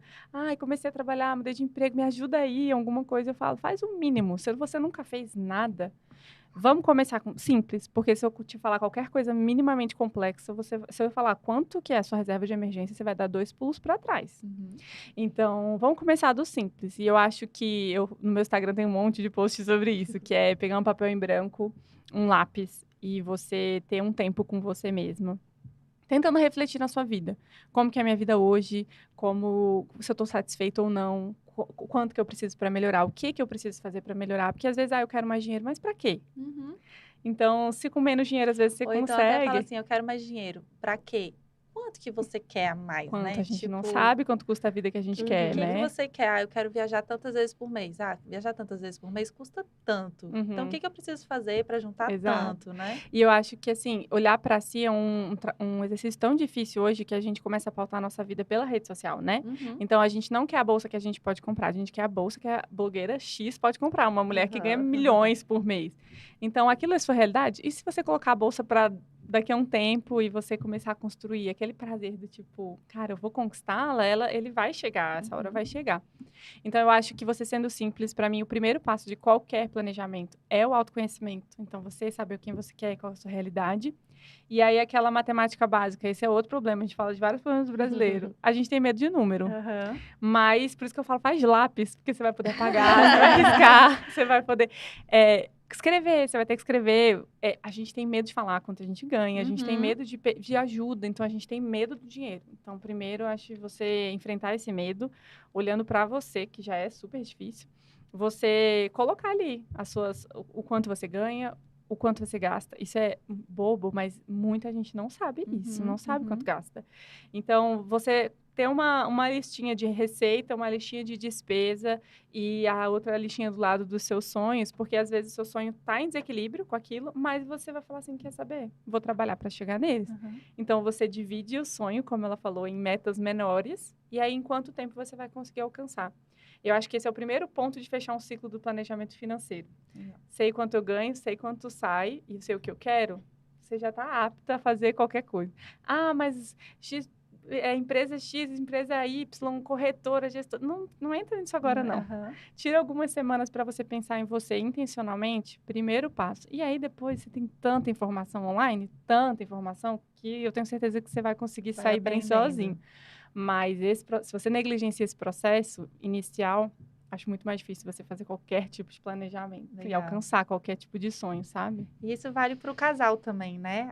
comecei a trabalhar, mudei de emprego, me ajuda aí, alguma coisa. Eu falo, faz o mínimo. Se você nunca fez nada, vamos começar com simples, porque se eu te falar qualquer coisa minimamente complexa, se eu falar quanto que é a sua reserva de emergência, você vai dar 2 pulos para trás. Então, vamos começar do simples. E eu acho que no meu Instagram tem um monte de posts sobre isso, que é pegar um papel em branco, um lápis, e você ter um tempo com você mesma. Tentando refletir na sua vida. Como que é a minha vida hoje, se eu estou satisfeita ou não, quanto que eu preciso para melhorar, o que eu preciso fazer para melhorar, porque às vezes, eu quero mais dinheiro, mas para quê? Então, se com menos dinheiro, às vezes, você consegue... Então, até fala assim, eu quero mais dinheiro, para quê? Quanto que você quer a mais, quanto, né? A gente não sabe quanto custa a vida que a gente quer, né? O que você quer? Eu quero viajar tantas vezes por mês. Viajar tantas vezes por mês custa tanto. Então, o que eu preciso fazer para juntar tanto, né? E eu acho que, assim, olhar para si é um exercício tão difícil hoje que a gente começa a pautar a nossa vida pela rede social, né? Então, a gente não quer a bolsa que a gente pode comprar. A gente quer a bolsa que a blogueira X pode comprar. Uma mulher que ganha milhões por mês. Então, aquilo é sua realidade. E se você colocar a bolsa para daqui a um tempo e você começar a construir aquele prazer do tipo, cara, eu vou conquistá-la, ele vai chegar, essa hora vai chegar. Então, eu acho que você sendo simples, para mim, o primeiro passo de qualquer planejamento é o autoconhecimento. Então, você saber quem você quer, qual é a sua realidade. E aí, aquela matemática básica, esse é outro problema. A gente fala de vários problemas do brasileiro. A gente tem medo de número. Mas, por isso que eu falo, faz lápis, porque você vai poder apagar, você vai riscar, você vai poder escrever, você vai ter que escrever. A gente tem medo de falar quanto a gente ganha, a gente tem medo de ajuda, então a gente tem medo do dinheiro. Então, primeiro, eu acho que você enfrentar esse medo, olhando para você, que já é super difícil, você colocar ali o quanto você ganha, o quanto você gasta. Isso é bobo, mas muita gente não sabe isso, não sabe quanto gasta. Então, você ter uma listinha de receita, uma listinha de despesa e a outra listinha do lado dos seus sonhos, porque às vezes o seu sonho está em desequilíbrio com aquilo, mas você vai falar assim, quer saber? Vou trabalhar para chegar neles. Então, você divide o sonho, como ela falou, em metas menores, e aí em quanto tempo você vai conseguir alcançar. Eu acho que esse é o primeiro ponto de fechar um ciclo do planejamento financeiro. Sei quanto eu ganho, sei quanto sai e sei o que eu quero. Você já está apta a fazer qualquer coisa. Ah, mas empresa X, empresa Y, corretora, gestor. Não entra nisso agora, não. Tira algumas semanas para você pensar em você intencionalmente, primeiro passo. E aí, depois, você tem tanta informação online, tanta informação, que eu tenho certeza que você vai conseguir sair bem sozinho. Mas se você negligencia esse processo inicial, acho muito mais difícil você fazer qualquer tipo de planejamento e alcançar qualquer tipo de sonho, sabe? E isso vale para o casal também, né?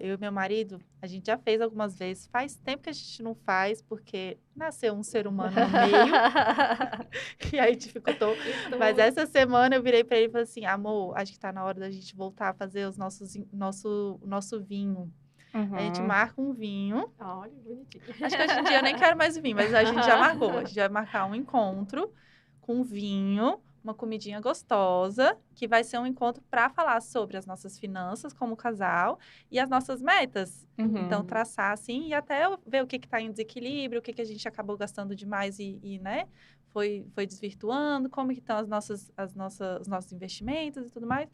Eu e meu marido, a gente já fez algumas vezes. Faz tempo que a gente não faz, porque nasceu um ser humano no meio. E aí dificultou. Mas essa semana eu virei para ele e falei assim, amor, acho que está na hora da gente voltar a fazer o nosso vinho. A gente marca um vinho. Olha, bonitinho. Acho que hoje em dia eu nem quero mais vinho, mas a gente já marcou. A gente vai marcar um encontro com vinho, uma comidinha gostosa, que vai ser um encontro para falar sobre as nossas finanças como casal e as nossas metas. Então, traçar assim e até ver o que está em desequilíbrio, o que a gente acabou gastando demais né, foi desvirtuando, como que estão os nossos investimentos e tudo mais.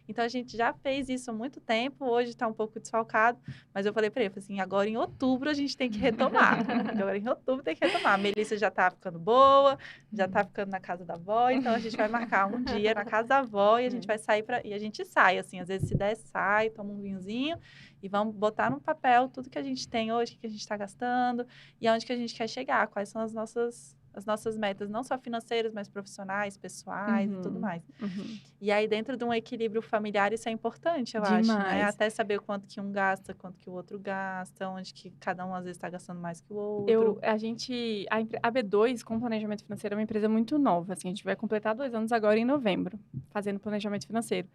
Então, a gente já fez isso há muito tempo, hoje está um pouco desfalcado, mas eu falei para ele, assim, agora em outubro a gente tem que retomar. Agora em outubro tem que retomar. A Melissa já está ficando boa, já está ficando na casa da avó, então a gente vai marcar um dia na casa da avó e a gente vai sair e a gente sai, assim, às vezes se der, sai, toma um vinhozinho e vamos botar no papel tudo que a gente tem hoje, o que a gente está gastando e aonde que a gente quer chegar, quais são as nossas metas, não só financeiras, mas profissionais, pessoais e tudo mais. E aí, dentro de um equilíbrio familiar, isso é importante, eu acho, né? Até saber o quanto que um gasta, quanto que o outro gasta, onde que cada um, às vezes, está gastando mais que o outro. A B2, com planejamento financeiro, é uma empresa muito nova, assim, a gente vai completar 2 anos agora em novembro, fazendo planejamento financeiro.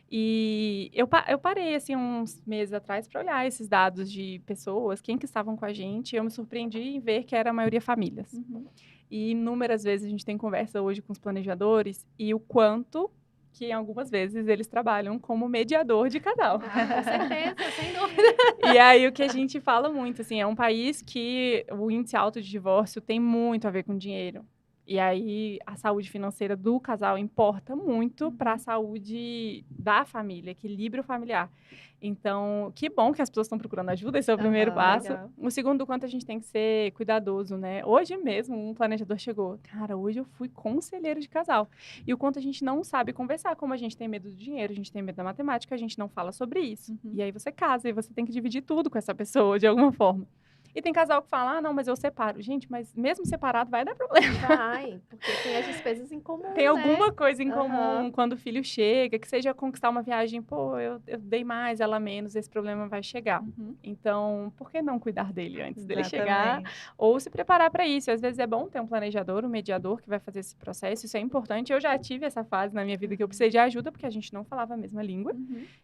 E eu parei, assim, uns meses atrás para olhar esses dados de pessoas, quem que estavam com a gente, e eu me surpreendi em ver que era a maioria famílias. E inúmeras vezes a gente tem conversa hoje com os planejadores e o quanto que, em algumas vezes, eles trabalham como mediador de casal. Com certeza, sem dúvida. E aí, o que a gente fala muito, assim, é um país que o índice alto de divórcio tem muito a ver com dinheiro. E aí, a saúde financeira do casal importa muito para a saúde da família, equilíbrio familiar. Então, que bom que as pessoas estão procurando ajuda, esse é o primeiro passo. Legal. O segundo, quanto a gente tem que ser cuidadoso, né? Hoje mesmo, um planejador chegou, cara, hoje eu fui conselheiro de casal. E o quanto a gente não sabe conversar, como a gente tem medo do dinheiro, a gente tem medo da matemática, a gente não fala sobre isso. E aí você casa e você tem que dividir tudo com essa pessoa, de alguma forma. E tem casal que fala, não, mas eu separo. Gente, mas mesmo separado vai dar problema. Vai, porque tem as despesas em comum, Tem alguma coisa em comum quando o filho chega, que seja conquistar uma viagem, pô, eu dei mais, ela menos, esse problema vai chegar. Então, por que não cuidar dele antes dele chegar? Ou se preparar para isso. Às vezes é bom ter um planejador, um mediador que vai fazer esse processo, isso é importante. Eu já tive essa fase na minha vida que eu precisei de ajuda, porque a gente não falava a mesma língua.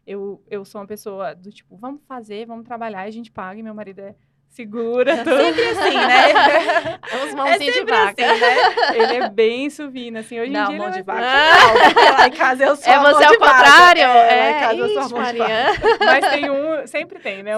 Eu sou uma pessoa do tipo, vamos fazer, vamos trabalhar, e a gente paga, e meu marido segura tudo. Sempre assim, né? Os mãozinhos de vaca. Assim, né? Ele é bem suvino, assim. Hoje em dia mão de vaca não, porque lá em casa eu sou você ao contrário? Lá em casa eu sou a mão de vaca. Mas tem sempre tem, né?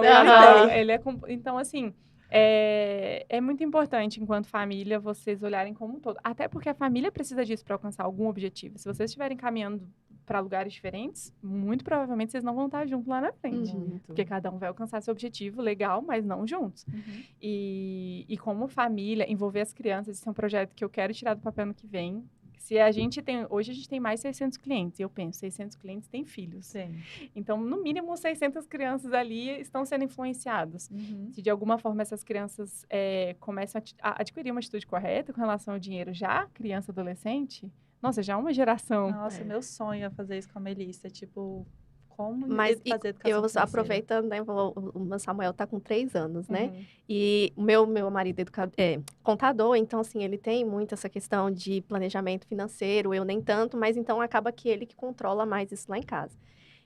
Então, assim, é muito importante, enquanto família, vocês olharem como um todo. Até porque a família precisa disso para alcançar algum objetivo. Se vocês estiverem caminhando para lugares diferentes, muito provavelmente vocês não vão estar juntos lá na frente. Muito. Porque cada um vai alcançar seu objetivo legal, mas não juntos. Uhum. E como família, envolver as crianças, esse é um projeto que eu quero tirar do papel no que vem. Se a gente tem, hoje a gente tem mais 600 clientes, eu penso, 600 clientes têm filhos. Sim. Então, no mínimo, 600 crianças ali estão sendo influenciadas. Uhum. Se de alguma forma essas crianças começam a adquirir uma atitude correta com relação ao dinheiro, já criança, adolescente, nossa, já é uma geração. Nossa, meu sonho é fazer isso com a Melissa, tipo, como Mas fazer educação eu financeira. aproveitando, né, o meu Samuel tá com 3 anos, né? Uhum. E o meu marido é contador, então, assim, ele tem muito essa questão de planejamento financeiro, eu nem tanto, mas então acaba que ele que controla mais isso lá em casa.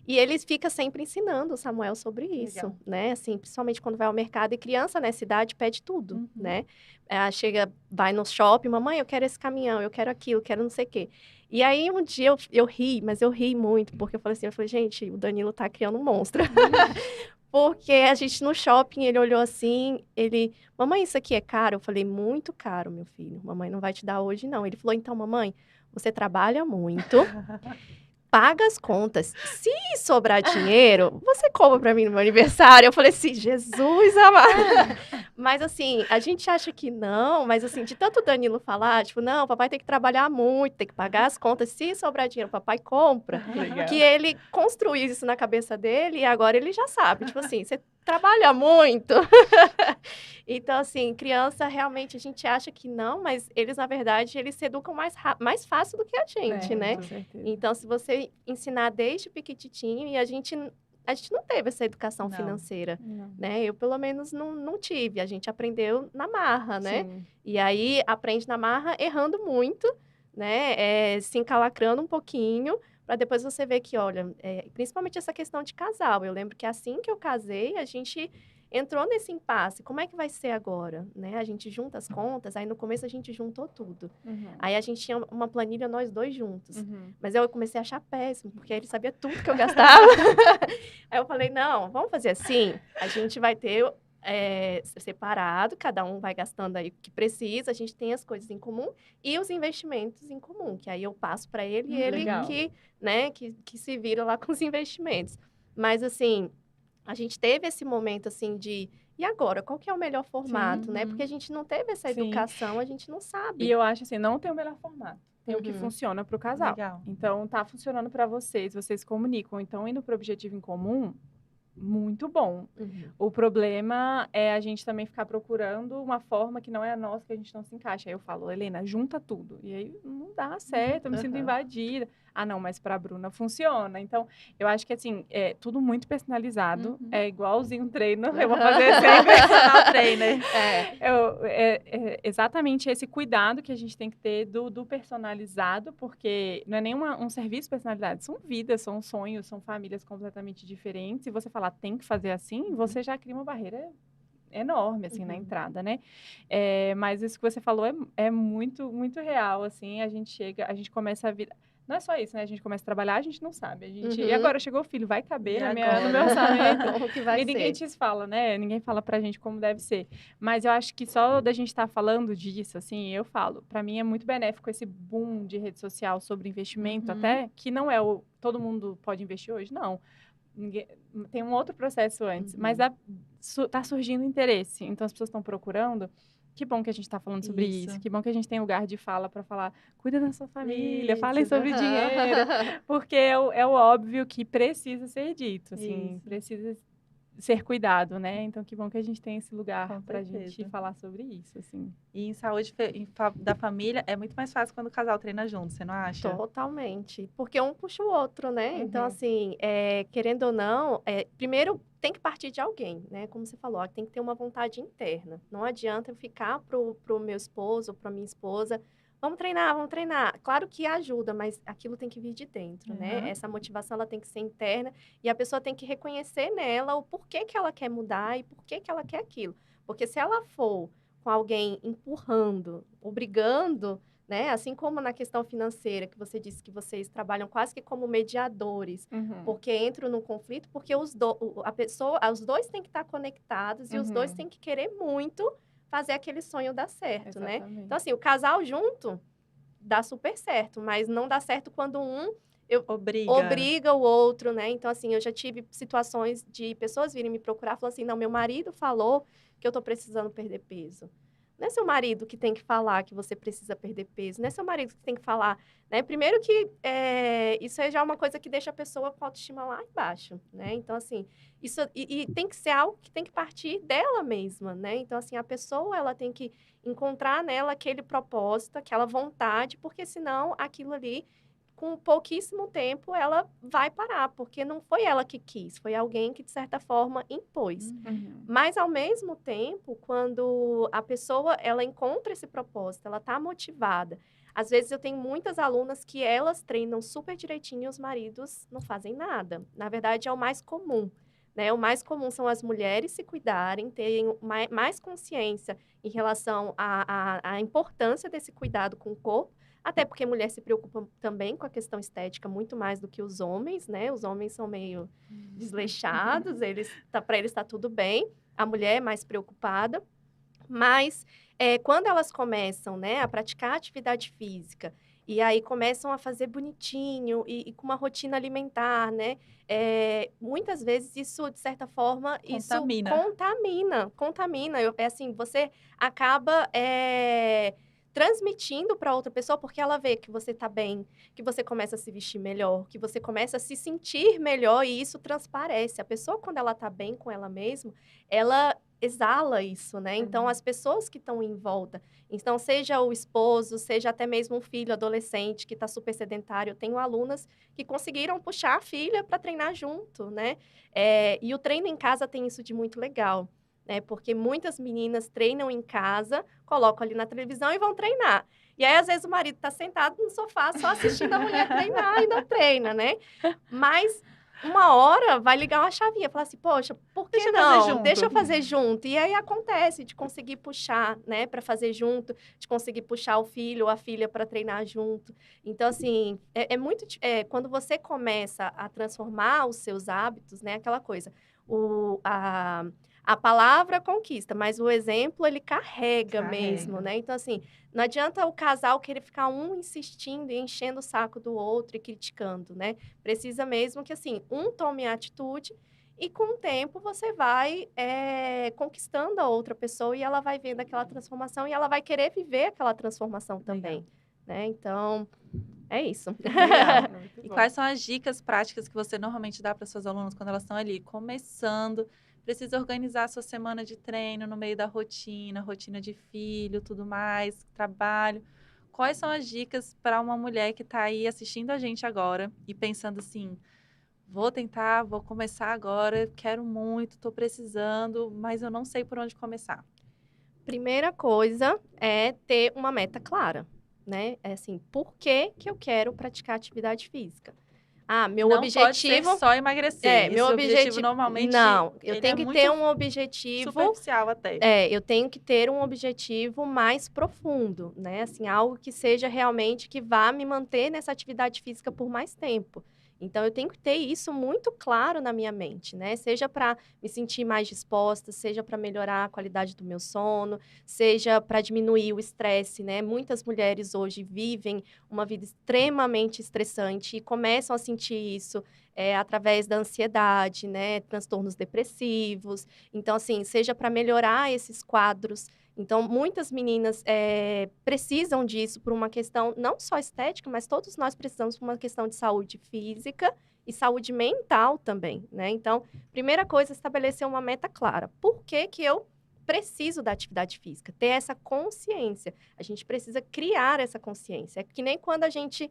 E ele fica sempre ensinando o Samuel sobre isso, Legal. né? Assim, principalmente quando vai ao mercado e criança nessa idade pede tudo, Uhum. né? Vai no shopping, mamãe, eu quero esse caminhão, eu quero aquilo, eu quero não sei o quê. E aí um dia eu ri, mas eu ri muito, porque eu falei, gente, o Danilo tá criando um monstro. Porque a gente no shopping, ele olhou assim, mamãe, isso aqui é caro? Eu falei, muito caro, meu filho. Mamãe não vai te dar hoje, não. Ele falou, então, mamãe, você trabalha muito, paga as contas. Se sobrar dinheiro, você compra pra mim no meu aniversário. Eu falei assim, Jesus amado. Mas assim, a gente acha que não, mas assim, de tanto o Danilo falar, tipo, não, papai tem que trabalhar muito, tem que pagar as contas. Se sobrar dinheiro, papai compra. Legal. Que ele construiu isso na cabeça dele e agora ele já sabe. Tipo assim, você trabalha muito. Então, assim, criança, realmente, a gente acha que não, mas eles, na verdade, eles se educam mais fácil do que a gente, né? Com certeza. Então, se você ensinar desde pequititinho, e a gente não teve essa educação Não. financeira, Não. né? Eu, pelo menos, não tive. A gente aprendeu na marra, né? Sim. E aí, aprende na marra errando muito, né? Se encalacrando um pouquinho, para depois você ver que, olha, principalmente essa questão de casal. Eu lembro que assim que eu casei, a gente entrou nesse impasse. Como é que vai ser agora, né? A gente junta as contas, aí no começo a gente juntou tudo. Uhum. Aí a gente tinha uma planilha nós dois juntos. Uhum. Mas eu comecei a achar péssimo, porque ele sabia tudo que eu gastava. Aí eu falei, não, vamos fazer assim, a gente vai ter separado, cada um vai gastando aí o que precisa, a gente tem as coisas em comum e os investimentos em comum, que aí eu passo para ele e ele Legal. que se vira lá com os investimentos. Mas assim, a gente teve esse momento assim de, e agora, qual que é o melhor formato, né? Uhum. Porque a gente não teve essa Sim. educação, a gente não sabe. E eu acho assim, não tem o melhor formato. Tem o que Uhum. funciona para o casal. Legal. Então, tá funcionando para vocês comunicam. Então, indo para o objetivo em comum, muito bom. Uhum. O problema é a gente também ficar procurando uma forma que não é a nossa, que a gente não se encaixa. Aí eu falo, Helena, junta tudo. E aí não dá certo, eu me sinto Uhum. invadida. Ah, não, mas para a Bruna funciona. Então, eu acho que assim, é tudo muito personalizado. Uhum. É igualzinho um treino. Eu vou fazer sempre Personal trainer. Exatamente esse cuidado que a gente tem que ter do personalizado, porque não é nem um serviço personalizado, são vidas, são sonhos, são famílias completamente diferentes. E você falar, tem que fazer assim, você já cria uma barreira enorme, assim, na entrada, né? Mas isso que você falou é muito, muito real, assim, a gente começa a vir... Não é só isso, né? A gente começa a trabalhar, a gente não sabe. E agora chegou o filho, vai caber E no agora? meu orçamento. O que vai E ninguém ser? te fala, né? Ninguém fala pra gente como deve ser. Mas eu acho que só da gente estar falando disso, assim, eu falo, pra mim é muito benéfico esse boom de rede social sobre investimento, Uhum. até, que não é todo mundo pode investir hoje, não. Tem um outro processo antes, mas tá surgindo interesse, então as pessoas estão procurando. Que bom que a gente está falando sobre isso. Que bom que a gente tem lugar de fala para falar, cuida da sua família, falem sobre dinheiro, porque é o óbvio que precisa ser dito, assim, precisa ser cuidado, né? Então, que bom que a gente tem esse lugar para a gente falar sobre isso, assim. E em saúde da família é muito mais fácil quando o casal treina junto, você não acha? Totalmente. Porque um puxa o outro, né? Então, assim, querendo ou não, primeiro tem que partir de alguém, né? Como você falou, tem que ter uma vontade interna. Não adianta eu ficar pro meu esposo ou pra minha esposa, vamos treinar. Claro que ajuda, mas aquilo tem que vir de dentro, né? Essa motivação, ela tem que ser interna e a pessoa tem que reconhecer nela o porquê que ela quer mudar e porquê que ela quer aquilo. Porque se ela for com alguém empurrando, obrigando, né? Assim como na questão financeira, que você disse que vocês trabalham quase que como mediadores, porque entram no conflito, porque os dois têm que estar conectados e os dois têm que querer muito fazer aquele sonho dar certo, né? Então, assim, o casal junto dá super certo, mas não dá certo quando um obriga o outro, né? Então, assim, eu já tive situações de pessoas virem me procurar e falar assim, não, meu marido falou que eu tô precisando perder peso. Não é seu marido que tem que falar que você precisa perder peso, não é seu marido que tem que falar, né? Primeiro que isso é já uma coisa que deixa a pessoa com a autoestima lá embaixo, né? Então, assim, isso e tem que ser algo que tem que partir dela mesma, né? Então, assim, a pessoa, ela tem que encontrar nela aquele propósito, aquela vontade, porque senão aquilo ali com pouquíssimo tempo, ela vai parar, porque não foi ela que quis, foi alguém que, de certa forma, impôs. Uhum. Mas, ao mesmo tempo, quando a pessoa, ela encontra esse propósito, ela está motivada. Às vezes, eu tenho muitas alunas que elas treinam super direitinho e os maridos não fazem nada. Na verdade, é o mais comum, né? O mais comum são as mulheres se cuidarem, terem mais consciência em relação à importância desse cuidado com o corpo, até porque mulher se preocupa também com a questão estética muito mais do que os homens, né? Os homens são meio desleixados, para eles está tudo bem. A mulher é mais preocupada. Mas quando elas começam, né, a praticar atividade física e aí começam a fazer bonitinho e com uma rotina alimentar, né? Muitas vezes isso, de certa forma, contamina. Assim, você acaba transmitindo para outra pessoa porque ela vê que você está bem, que você começa a se vestir melhor, que você começa a se sentir melhor e isso transparece. A pessoa, quando ela está bem com ela mesma, ela exala isso, né? Então, as pessoas que estão em volta, então, seja o esposo, seja até mesmo um filho adolescente que está super sedentário, eu tenho alunas que conseguiram puxar a filha para treinar junto, né? E o treino em casa tem isso de muito legal, né? Porque muitas meninas treinam em casa, colocam ali na televisão e vão treinar. E aí, às vezes, o marido está sentado no sofá só assistindo a mulher treinar e não treina, né? Mas uma hora vai ligar uma chavinha, falar assim, poxa, por que não? Deixa eu fazer junto. E aí acontece de conseguir puxar, né, para fazer junto, de conseguir puxar o filho ou a filha para treinar junto. Então, assim, quando você começa a transformar os seus hábitos, né, aquela coisa, a palavra conquista, mas o exemplo, ele carrega mesmo, né? Então, assim, não adianta o casal querer ficar um insistindo e enchendo o saco do outro e criticando, né? Precisa mesmo que, assim, um tome a atitude e, com o tempo, você vai conquistando a outra pessoa e ela vai vendo aquela transformação e ela vai querer viver aquela transformação também, né? Então, é isso. Legal. E quais são as dicas práticas que você normalmente dá para suas alunas quando elas estão ali começando? Precisa organizar a sua semana de treino no meio da rotina de filho, tudo mais, trabalho. Quais são as dicas para uma mulher que está aí assistindo a gente agora e pensando assim, vou tentar, vou começar agora, quero muito, estou precisando, mas eu não sei por onde começar? Primeira coisa é ter uma meta clara, né? É assim, por que que eu quero praticar atividade física? Meu não objetivo... pode ser só emagrecer. meu objetivo normalmente, não, eu tenho que ter muito um objetivo superficial até. eu tenho que ter um objetivo mais profundo, né? Assim, algo que seja realmente que vá me manter nessa atividade física por mais tempo. Então, eu tenho que ter isso muito claro na minha mente, né? Seja para me sentir mais disposta, seja para melhorar a qualidade do meu sono, seja para diminuir o estresse, né? Muitas mulheres hoje vivem uma vida extremamente estressante e começam a sentir isso através da ansiedade, né? Transtornos depressivos. Então, assim, seja para melhorar esses quadros. Então, muitas meninas precisam disso por uma questão não só estética, mas todos nós precisamos por uma questão de saúde física e saúde mental também, né? Então, primeira coisa, estabelecer uma meta clara. Por que que eu preciso da atividade física? Ter essa consciência. A gente precisa criar essa consciência. É que nem quando a gente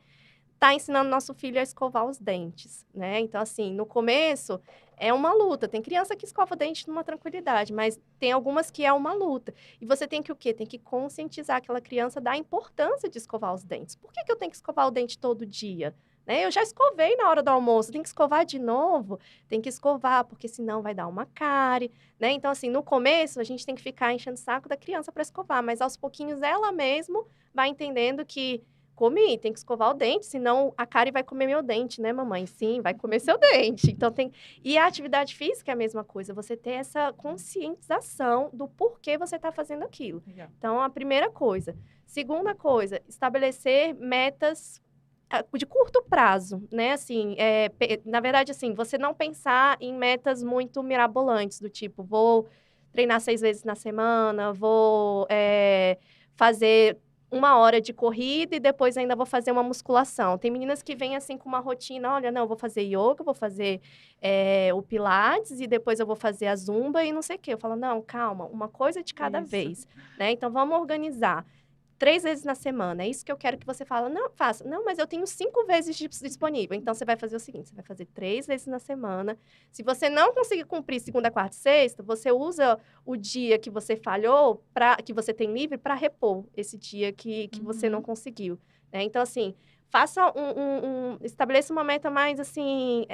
está ensinando nosso filho a escovar os dentes, né? Então, assim, no começo é uma luta. Tem criança que escova o dente numa tranquilidade, mas tem algumas que é uma luta. E você tem que o quê? Tem que conscientizar aquela criança da importância de escovar os dentes. Por que que eu tenho que escovar o dente todo dia? Né? Eu já escovei na hora do almoço, tem que escovar de novo? Tem que escovar, porque senão vai dar uma cárie, né? Então, assim, no começo, a gente tem que ficar enchendo o saco da criança para escovar, mas aos pouquinhos ela mesmo vai entendendo que comi, tem que escovar o dente, senão a cárie vai comer meu dente, né, mamãe? Sim, vai comer seu dente. Então, E a atividade física é a mesma coisa, você ter essa conscientização do porquê você está fazendo aquilo. Legal. Então, a primeira coisa. Segunda coisa, estabelecer metas de curto prazo, né? Assim, na verdade, assim, você não pensar em metas muito mirabolantes, do tipo, vou treinar 6 vezes na semana, vou fazer 1 hora de corrida e depois ainda vou fazer uma musculação. Tem meninas que vêm assim com uma rotina, olha, não, eu vou fazer yoga, vou fazer o pilates e depois eu vou fazer a zumba e não sei o quê. Eu falo, não, calma, uma coisa de cada vez, né? Então, vamos organizar. 3 vezes na semana, é isso que eu quero que você fale. Não, faça. Não, mas eu tenho 5 vezes disponível. Então, você vai fazer o seguinte, você vai fazer 3 vezes na semana. Se você não conseguir cumprir segunda, quarta e sexta, você usa o dia que você falhou, que você tem livre, para repor esse dia que você não conseguiu. Né? Então, assim, estabeleça uma meta mais, assim,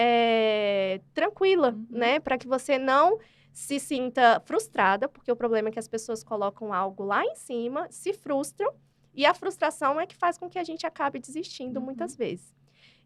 tranquila, né? Para que você não se sinta frustrada, porque o problema é que as pessoas colocam algo lá em cima, se frustram, e a frustração é que faz com que a gente acabe desistindo muitas vezes.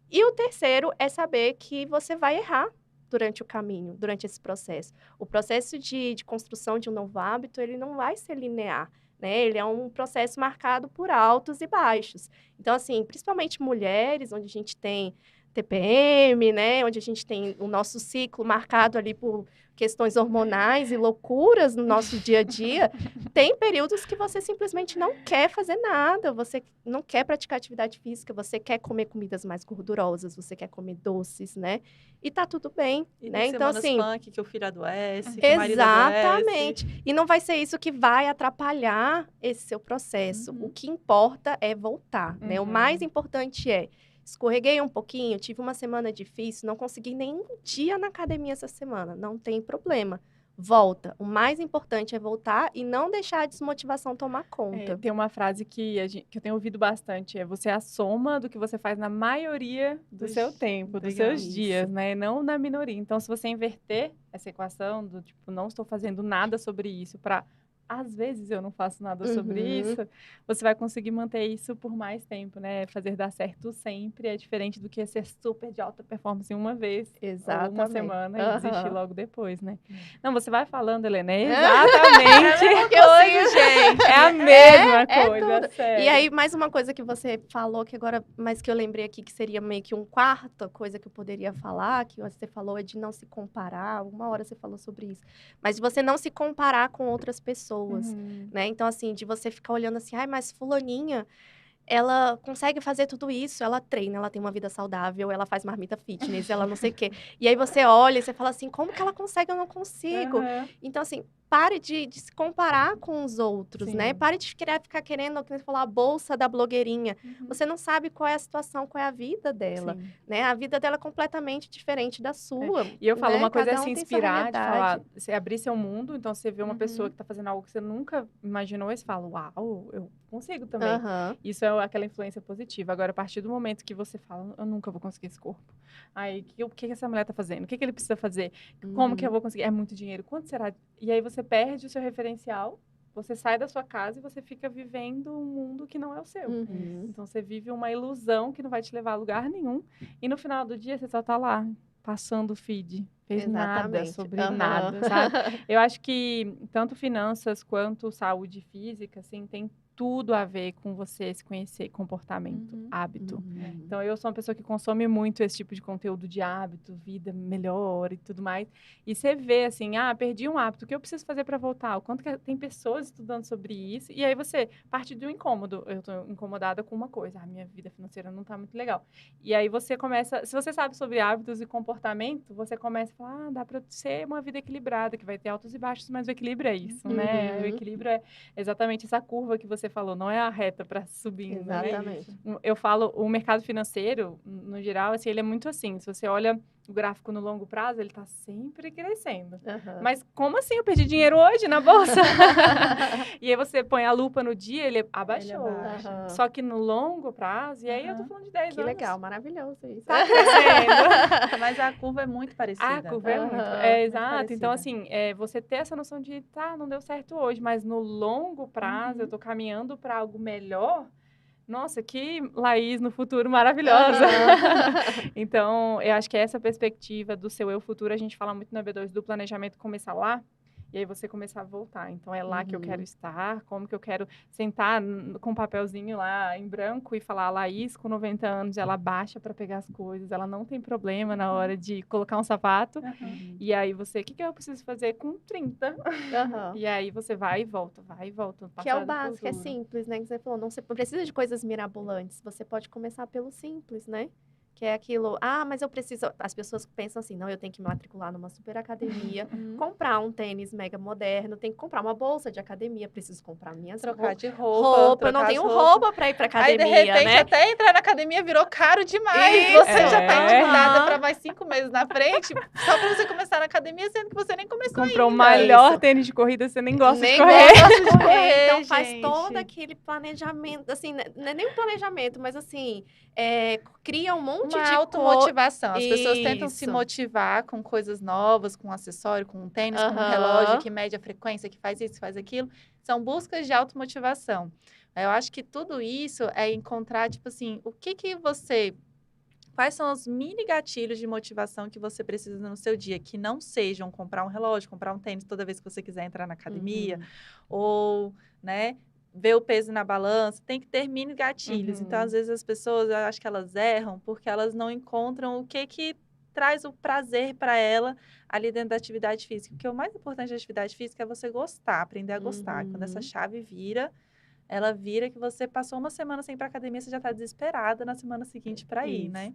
E o terceiro é saber que você vai errar durante o caminho, durante esse processo. O processo de construção de um novo hábito, ele não vai ser linear, né? Ele é um processo marcado por altos e baixos. Então, assim, principalmente mulheres, onde a gente tem TPM, né? Onde a gente tem o nosso ciclo marcado ali por questões hormonais e loucuras no nosso dia a dia, tem períodos que você simplesmente não quer fazer nada, você não quer praticar atividade física, você quer comer comidas mais gordurosas, você quer comer doces, né? E tá tudo bem, e né? Então, assim, punk, que o filho adoece, que o marido adoece. Exatamente. E não vai ser isso que vai atrapalhar esse seu processo. O que importa é voltar, né? O mais importante é escorreguei um pouquinho, tive uma semana difícil, não consegui nem um dia na academia essa semana. Não tem problema. Volta. O mais importante é voltar e não deixar a desmotivação tomar conta. Tem uma frase que eu tenho ouvido bastante, você é a soma do que você faz na maioria do seu tempo, dos seus dias, né? E não na minoria. Então, se você inverter essa equação do tipo, não estou fazendo nada sobre isso para às vezes eu não faço nada sobre isso, você vai conseguir manter isso por mais tempo, né? Fazer dar certo sempre é diferente do que ser super de alta performance em uma vez, ou uma semana e desistir logo depois, né? Não, você vai falando, Helena, exatamente. É a mesma coisa, sério. E aí, mais uma coisa que você falou, que agora, mas que eu lembrei aqui, que seria meio que um quarto coisa que eu poderia falar, que você falou é de não se comparar, uma hora você falou sobre isso, mas de você não se comparar com outras pessoas. Né? Então, assim, de você ficar olhando assim, ai, mas fulaninha, ela consegue fazer tudo isso, ela treina, ela tem uma vida saudável, ela faz marmita fitness, ela não sei o quê. E aí você olha e você fala assim, como que ela consegue? Eu não consigo. Então, assim, pare de se comparar com os outros, né? Pare de ficar querendo, como você falou, a bolsa da blogueirinha. Você não sabe qual é a situação, qual é a vida dela, né? A vida dela é completamente diferente da sua. E eu falo, né? uma coisa é Cada se inspirar, de falar, você abrir seu mundo, então você vê uma pessoa que tá fazendo algo que você nunca imaginou e você fala, uau, eu consigo também. Isso é aquela influência positiva. Agora, a partir do momento que você fala, eu nunca vou conseguir esse corpo. Aí, o que essa mulher tá fazendo? O que ele precisa fazer? Como que eu vou conseguir? É muito dinheiro. Quanto será? E aí você perde o seu referencial, você sai da sua casa e você fica vivendo um mundo que não é o seu. Então, você vive uma ilusão que não vai te levar a lugar nenhum. E no final do dia, você só tá lá, passando o feed. Fez nada sobre nada, sabe? Eu acho que tanto finanças quanto saúde física, assim, tem tudo a ver com você se conhecer, comportamento, hábito. Então, eu sou uma pessoa que consome muito esse tipo de conteúdo de hábito, vida melhor e tudo mais. E você vê, assim, perdi um hábito, o que eu preciso fazer para voltar? O quanto que tem pessoas estudando sobre isso. E aí você parte de um incômodo. Eu tô incomodada com uma coisa. Minha vida financeira não tá muito legal. E aí você começa... Se você sabe sobre hábitos e comportamento, você começa a falar, dá para ser uma vida equilibrada, que vai ter altos e baixos, mas o equilíbrio é isso, né? O equilíbrio é exatamente essa curva que você falou, não é a reta para subindo, Exatamente. né? Eu falo, o mercado financeiro, no geral, assim, ele é muito assim, se você olha o gráfico no longo prazo, ele tá sempre crescendo. Mas como assim eu perdi dinheiro hoje na bolsa? E aí você põe a lupa no dia, ele abaixou. Só que no longo prazo, e aí eu tô falando de 10 anos. Que legal, maravilhoso isso. Tá crescendo. Mas a curva é muito parecida. A curva é muito. Exato. Muito então, assim, você ter essa noção de, não deu certo hoje, mas no longo prazo eu tô caminhando para algo melhor. Nossa, que Laís no futuro maravilhosa. Então, eu acho que essa perspectiva do seu eu futuro, a gente fala muito na B2 do planejamento começar lá. e aí você começar a voltar. Então, é lá que eu quero Uhum. estar, como que eu quero sentar com um papelzinho lá em branco e falar, a Laís, com 90 anos, ela baixa para pegar as coisas, ela não tem problema na hora de colocar um sapato. Aham. Uhum. E aí você, o que que eu preciso fazer com 30? Aham. E aí você vai e volta, Que é o passado, básico, é futuro. simples, né? Que você falou, não se precisa de coisas mirabolantes. Você pode começar pelo simples, né? Que é aquilo, mas eu preciso. As pessoas pensam assim, não, eu tenho que me matricular numa super academia, Uhum. comprar um tênis mega moderno, tenho que comprar uma bolsa de academia, preciso comprar minhas Trocar de roupa. Eu não trocar tenho as roupas. roupa pra ir pra Aí, de academia, repente, né? até entrar na academia virou caro demais. Isso, Você já tá endividada aham. para mais 5 meses na frente, só para você começar na academia, sendo que você nem começou Comprou o ainda. melhor Isso. tênis de corrida, você nem gosta de Nem correr. gosta de correr. correr, Então faz todo gente. aquele planejamento, assim, não é nem um planejamento, mas assim, cria um monte Uma de automotivação. As pessoas tentam se Isso. motivar com coisas novas, com um acessório, com um tênis, com um relógio Aham. que mede a frequência, que faz isso, faz aquilo. São buscas de automotivação. Eu acho que tudo isso é encontrar, tipo assim, o que que você... Quais são os mini gatilhos de motivação que você precisa no seu dia, que não sejam comprar um relógio, comprar um tênis toda vez que você quiser entrar na academia, Uhum. ou, né, ver o peso na balança, tem que ter mini gatilhos. Então, às Uhum. vezes, as pessoas, eu acho que elas erram porque elas não encontram o que que traz o prazer para ela ali dentro da atividade física. Porque o mais importante da atividade física é você gostar, aprender a gostar. Quando essa Uhum. chave vira, ela vira que você passou uma semana sem ir para academia, você já está desesperada na semana seguinte para ir, Isso. né?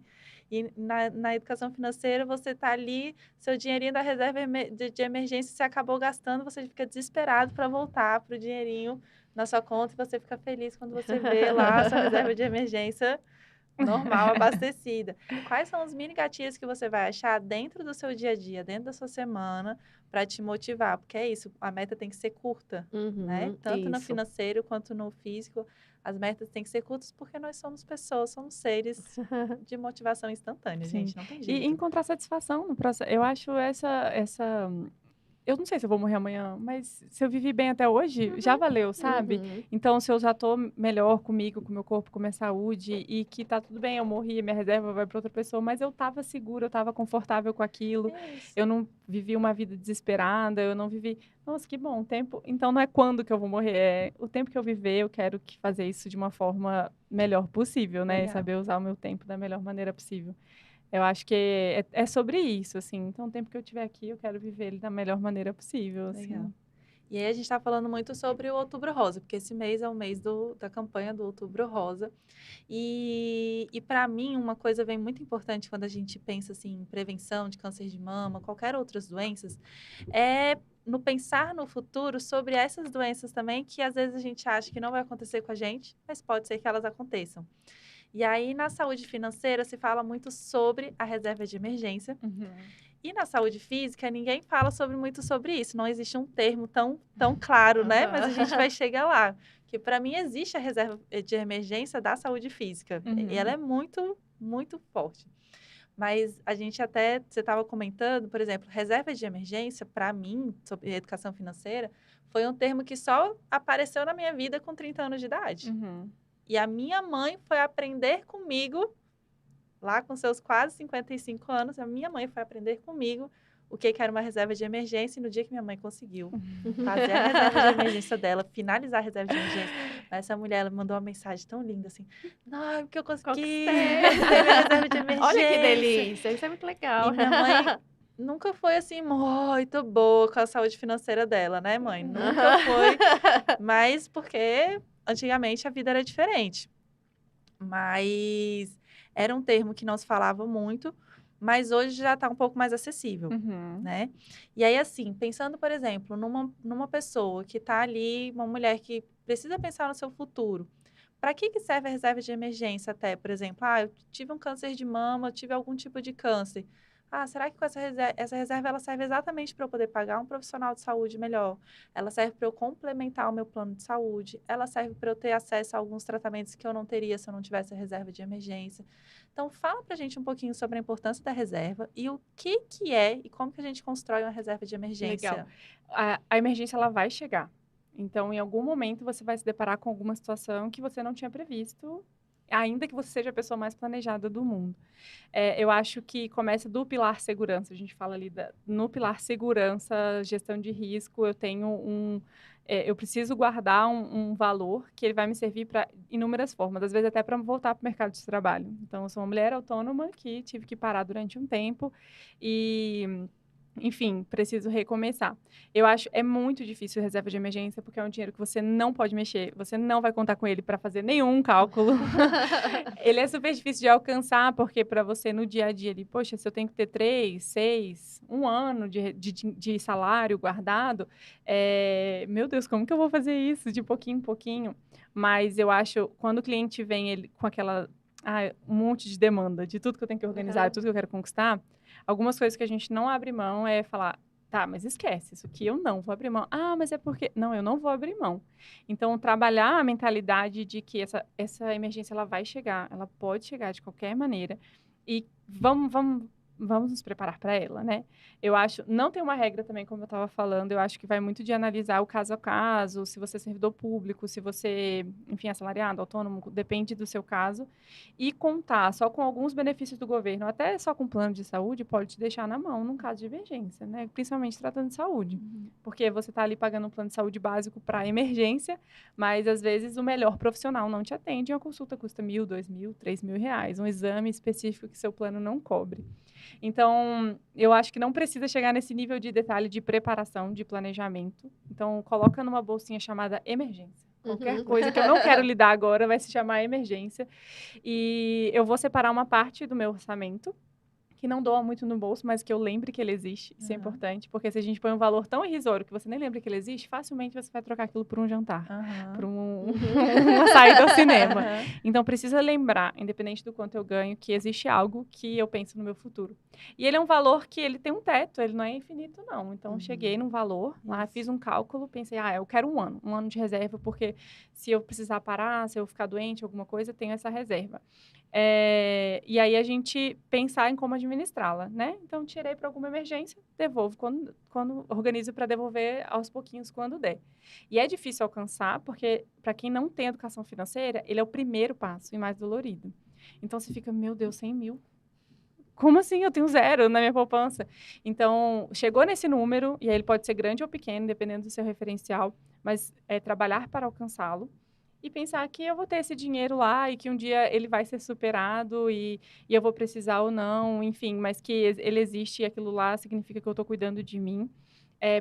E na educação financeira, você está ali, seu dinheirinho da reserva de emergência, você acabou gastando, você fica desesperado para voltar para o dinheirinho na sua conta e você fica feliz quando você vê lá a sua reserva de emergência normal, abastecida. Quais são os mini gatilhos que você vai achar dentro do seu dia a dia, dentro da sua semana, para te motivar? Porque é isso, a meta tem que ser curta, né? Uhum. Tanto no Isso. financeiro quanto no físico, as metas têm que ser curtas porque nós somos pessoas, somos seres de motivação instantânea, Sim. gente, não tem E jeito. encontrar satisfação no processo. Eu acho essa eu não sei se eu vou morrer amanhã, mas se eu vivi bem até hoje, já valeu, sabe? Uhum. Então, se eu já tô melhor comigo, com o meu corpo, com a minha saúde, e que tá tudo bem, eu morri, minha reserva vai para outra pessoa, mas eu tava segura, eu tava confortável com aquilo, É isso. eu não vivi uma vida desesperada, eu não vivi... Nossa, que bom, o tempo... Então, não é quando que eu vou morrer, é o tempo que eu viver, eu quero fazer isso de uma forma melhor possível, né? Legal. Saber usar o meu tempo da melhor maneira possível. Eu acho que é sobre isso, assim. Então, o tempo que eu tiver aqui, eu quero viver ele da melhor maneira possível, assim. Legal. E aí a gente está falando muito sobre o Outubro Rosa, porque esse mês é o mês da campanha do Outubro Rosa. E para mim, uma coisa bem muito importante quando a gente pensa assim, em prevenção de câncer de mama, qualquer outras doenças, é no pensar no futuro sobre essas doenças também, que às vezes a gente acha que não vai acontecer com a gente, mas pode ser que elas aconteçam. E aí, na saúde financeira, se fala muito sobre a reserva de emergência. E na saúde física, ninguém fala muito sobre isso. Não existe um termo tão claro, né? Mas a gente vai chegar lá. Que para mim existe a reserva de emergência da saúde física. E ela é muito, muito forte. Mas a gente até, você estava comentando, por exemplo, reserva de emergência, para mim, sobre educação financeira, foi um termo que só apareceu na minha vida com 30 anos de idade. E a minha mãe foi aprender comigo, lá com seus quase 55 anos, a minha mãe foi aprender comigo o que era uma reserva de emergência. E no dia que minha mãe conseguiu fazer a reserva de emergência dela, finalizar a reserva de emergência, essa mulher, ela mandou uma mensagem tão linda assim, não, porque eu consegui fazer minha reserva de emergência. Olha que delícia, isso é muito legal. E minha mãe nunca foi assim muito boa com a saúde financeira dela, né, mãe? Nunca foi, mas porque antigamente a vida era diferente. Mas era um termo que não se falava muito, mas hoje já está um pouco mais acessível, né? E aí, assim, pensando, por exemplo, numa pessoa que está ali, uma mulher que precisa pensar no seu futuro, para que serve a reserva de emergência até, por exemplo? Eu tive um câncer de mama, eu tive algum tipo de câncer. Será que com essa reserva ela serve exatamente para eu poder pagar um profissional de saúde melhor? Ela serve para eu complementar o meu plano de saúde? Ela serve para eu ter acesso a alguns tratamentos que eu não teria se eu não tivesse a reserva de emergência? Então, fala para a gente um pouquinho sobre a importância da reserva e o que é e como que a gente constrói uma reserva de emergência. Legal. A emergência, ela vai chegar. Então, em algum momento, você vai se deparar com alguma situação que você não tinha previsto ainda que você seja a pessoa mais planejada do mundo. Eu acho que começa do pilar segurança. A gente fala ali no pilar segurança, gestão de risco, eu tenho eu preciso guardar um valor que ele vai me servir para inúmeras formas, às vezes até para voltar para o mercado de trabalho. Então, eu sou uma mulher autônoma que tive que parar durante um tempo e, enfim, preciso recomeçar. Eu acho muito difícil reserva de emergência, porque é um dinheiro que você não pode mexer, você não vai contar com ele para fazer nenhum cálculo. Ele é super difícil de alcançar, porque para você no dia a dia ali, poxa, se eu tenho que ter 3, 6, um ano de salário guardado, meu Deus, como que eu vou fazer isso de pouquinho em pouquinho? Mas eu acho, quando o cliente vem ele, com aquela um monte de demanda, de tudo que eu tenho que organizar, de tudo que eu quero conquistar, algumas coisas que a gente não abre mão é falar, tá, mas esquece, isso aqui eu não vou abrir mão. Ah, mas é porque... Não, eu não vou abrir mão. Então, trabalhar a mentalidade de que essa emergência, ela vai chegar, ela pode chegar de qualquer maneira, e vamos nos preparar para ela, né? Eu acho, não tem uma regra também, como eu estava falando, eu acho que vai muito de analisar o caso a caso, se você é servidor público, se você, enfim, é assalariado, autônomo, depende do seu caso, e contar só com alguns benefícios do governo, até só com plano de saúde, pode te deixar na mão num caso de emergência, né? Principalmente tratando de saúde, porque você está ali pagando um plano de saúde básico para emergência, mas às vezes o melhor profissional não te atende, e uma consulta custa R$1.000, R$2.000, R$3.000, um exame específico que seu plano não cobre. Então, eu acho que não precisa chegar nesse nível de detalhe de preparação, de planejamento. Então, coloca numa bolsinha chamada emergência. Qualquer coisa que eu não quero lidar agora vai se chamar emergência. E eu vou separar uma parte do meu orçamento, que não doa muito no bolso, mas que eu lembre que ele existe. Isso é importante, porque se a gente põe um valor tão irrisório que você nem lembra que ele existe, facilmente você vai trocar aquilo por um jantar, por uma saída ao cinema. Então, precisa lembrar, independente do quanto eu ganho, que existe algo que eu penso no meu futuro. E ele é um valor que ele tem um teto, ele não é infinito, não. Então, cheguei num valor, lá fiz um cálculo, pensei, eu quero um ano de reserva, porque se eu precisar parar, se eu ficar doente, alguma coisa, tenho essa reserva. E aí a gente pensar em como administrá-la, né? Então, tirei para alguma emergência, devolvo quando organizo para devolver aos pouquinhos quando der. E é difícil alcançar, porque para quem não tem educação financeira, ele é o primeiro passo e mais dolorido. Então, você fica, meu Deus, 100 mil? Como assim? Eu tenho 0 na minha poupança. Então, chegou nesse número, e aí ele pode ser grande ou pequeno, dependendo do seu referencial, mas é trabalhar para alcançá-lo. E pensar que eu vou ter esse dinheiro lá e que um dia ele vai ser superado e eu vou precisar ou não, enfim, mas que ele existe e aquilo lá significa que eu estou cuidando de mim.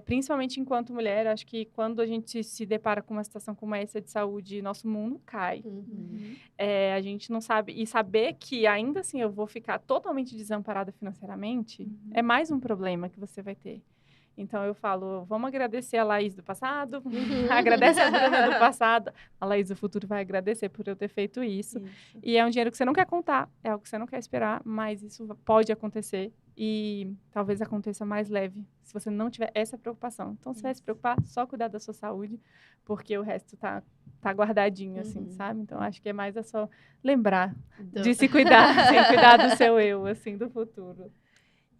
Principalmente enquanto mulher, acho que quando a gente se depara com uma situação como essa de saúde, nosso mundo cai. A gente não sabe, e saber que ainda assim eu vou ficar totalmente desamparada financeiramente, é mais um problema que você vai ter. Então, eu falo, vamos agradecer a Laís do passado, agradece a Bruna do passado, a Laís do futuro vai agradecer por eu ter feito isso. E é um dinheiro que você não quer contar, é algo que você não quer esperar, mas isso pode acontecer e talvez aconteça mais leve, se você não tiver essa preocupação. Então, você vai se preocupar, só cuidar da sua saúde, porque o resto tá guardadinho, assim, sabe? Então, acho que é mais só lembrar de se cuidar, assim, cuidar do seu eu, assim, do futuro.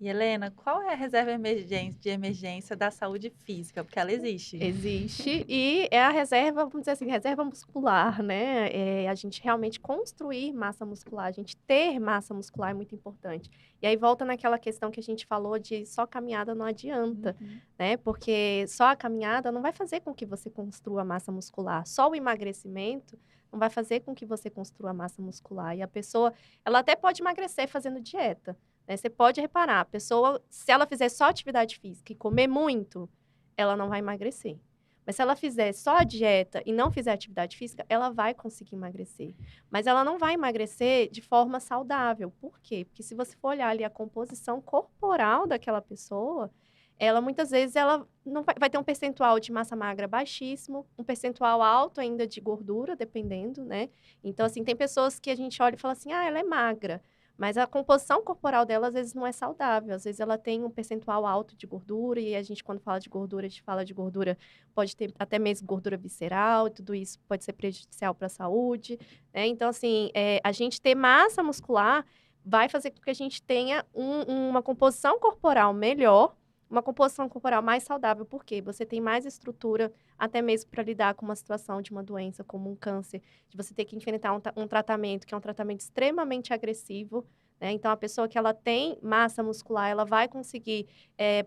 E, Helena, qual é a reserva de emergência da saúde física? Porque ela existe. Existe, e é a reserva, vamos dizer assim, reserva muscular, né? A gente realmente construir massa muscular, a gente ter massa muscular é muito importante. E aí volta naquela questão que a gente falou de só caminhada não adianta, né? Porque só a caminhada não vai fazer com que você construa massa muscular. Só o emagrecimento não vai fazer com que você construa massa muscular. E a pessoa, ela até pode emagrecer fazendo dieta. Você pode reparar, a pessoa, se ela fizer só atividade física e comer muito, ela não vai emagrecer. Mas se ela fizer só a dieta e não fizer atividade física, ela vai conseguir emagrecer. Mas ela não vai emagrecer de forma saudável. Por quê? Porque se você for olhar ali a composição corporal daquela pessoa, ela muitas vezes ela não vai ter um percentual de massa magra baixíssimo, um percentual alto ainda de gordura, dependendo, né? Então, assim, tem pessoas que a gente olha e fala assim, ela é magra. Mas a composição corporal dela, às vezes, não é saudável. Às vezes, ela tem um percentual alto de gordura. E a gente, quando fala de gordura, a gente fala de gordura... Pode ter até mesmo gordura visceral. E tudo isso pode ser prejudicial para a saúde, né? Então, assim, a gente ter massa muscular vai fazer com que a gente tenha uma composição corporal melhor, uma composição corporal mais saudável, porque você tem mais estrutura, até mesmo para lidar com uma situação de uma doença como um câncer, de você ter que enfrentar um tratamento que é um tratamento extremamente agressivo, né? Então, a pessoa que ela tem massa muscular, ela vai conseguir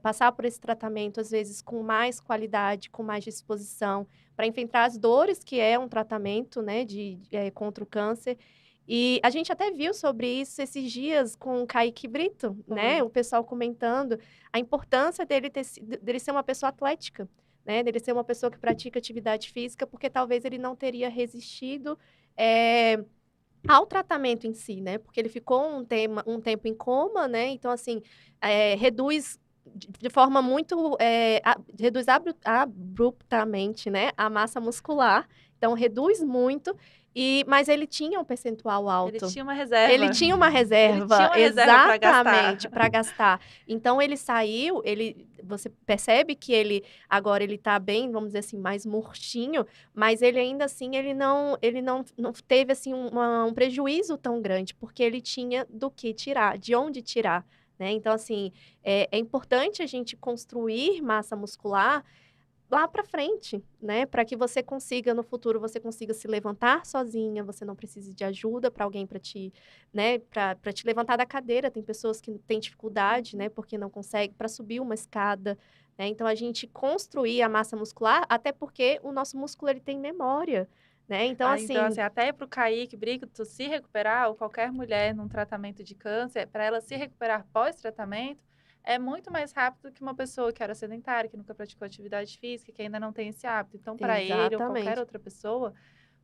passar por esse tratamento, às vezes, com mais qualidade, com mais disposição, para enfrentar as dores que é um tratamento, né, contra o câncer. E a gente até viu sobre isso esses dias com o Kaique Brito, né? O pessoal comentando a importância dele ser uma pessoa atlética, né? Dele ser uma pessoa que pratica atividade física, porque talvez ele não teria resistido ao tratamento em si, né? Porque ele ficou um tempo em coma, né? Então, assim, reduz de forma muito... reduz abruptamente, né? A massa muscular. Então, reduz muito, mas ele tinha um percentual alto. Ele tinha uma reserva. Ele tinha uma reserva, exatamente, para gastar. Então, ele saiu, você percebe que agora ele tá bem, vamos dizer assim, mais murchinho, mas ele ainda assim, ele não teve, assim, um prejuízo tão grande, porque ele tinha do que tirar, de onde tirar, né? Então, assim, é importante a gente construir massa muscular lá para frente, né? Para que você consiga, no futuro, você consiga se levantar sozinha, você não precise de ajuda para alguém para te, né, para te levantar da cadeira. Tem pessoas que têm dificuldade, né, porque não conseguem, para subir uma escada, né? Então, a gente construir a massa muscular, até porque o nosso músculo, ele tem memória, né? Então, então, assim, até para o Kaique Brito se recuperar, ou qualquer mulher num tratamento de câncer, para ela se recuperar pós-tratamento, é muito mais rápido que uma pessoa que era sedentária, que nunca praticou atividade física, que ainda não tem esse hábito. Então, para ele ou qualquer outra pessoa,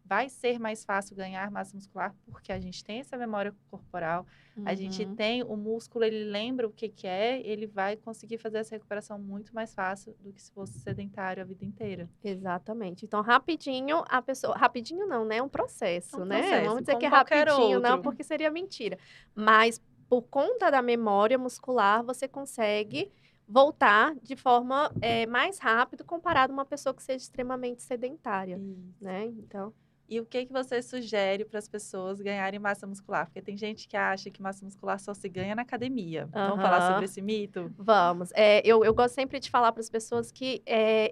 vai ser mais fácil ganhar massa muscular, porque a gente tem essa memória corporal, a gente tem o músculo, ele lembra o que é, ele vai conseguir fazer essa recuperação muito mais fácil do que se fosse sedentário a vida inteira. Exatamente. Então, rapidinho, a pessoa... Rapidinho não, né? É um processo, né? Vamos dizer que é qualquer rapidinho, outro. não, porque seria mentira. Mas, por conta da memória muscular, você consegue voltar de forma mais rápido comparado a uma pessoa que seja extremamente sedentária, né? Então... E o que você sugere para as pessoas ganharem massa muscular? Porque tem gente que acha que massa muscular só se ganha na academia. Vamos falar sobre esse mito? Vamos. Eu gosto sempre de falar para as pessoas que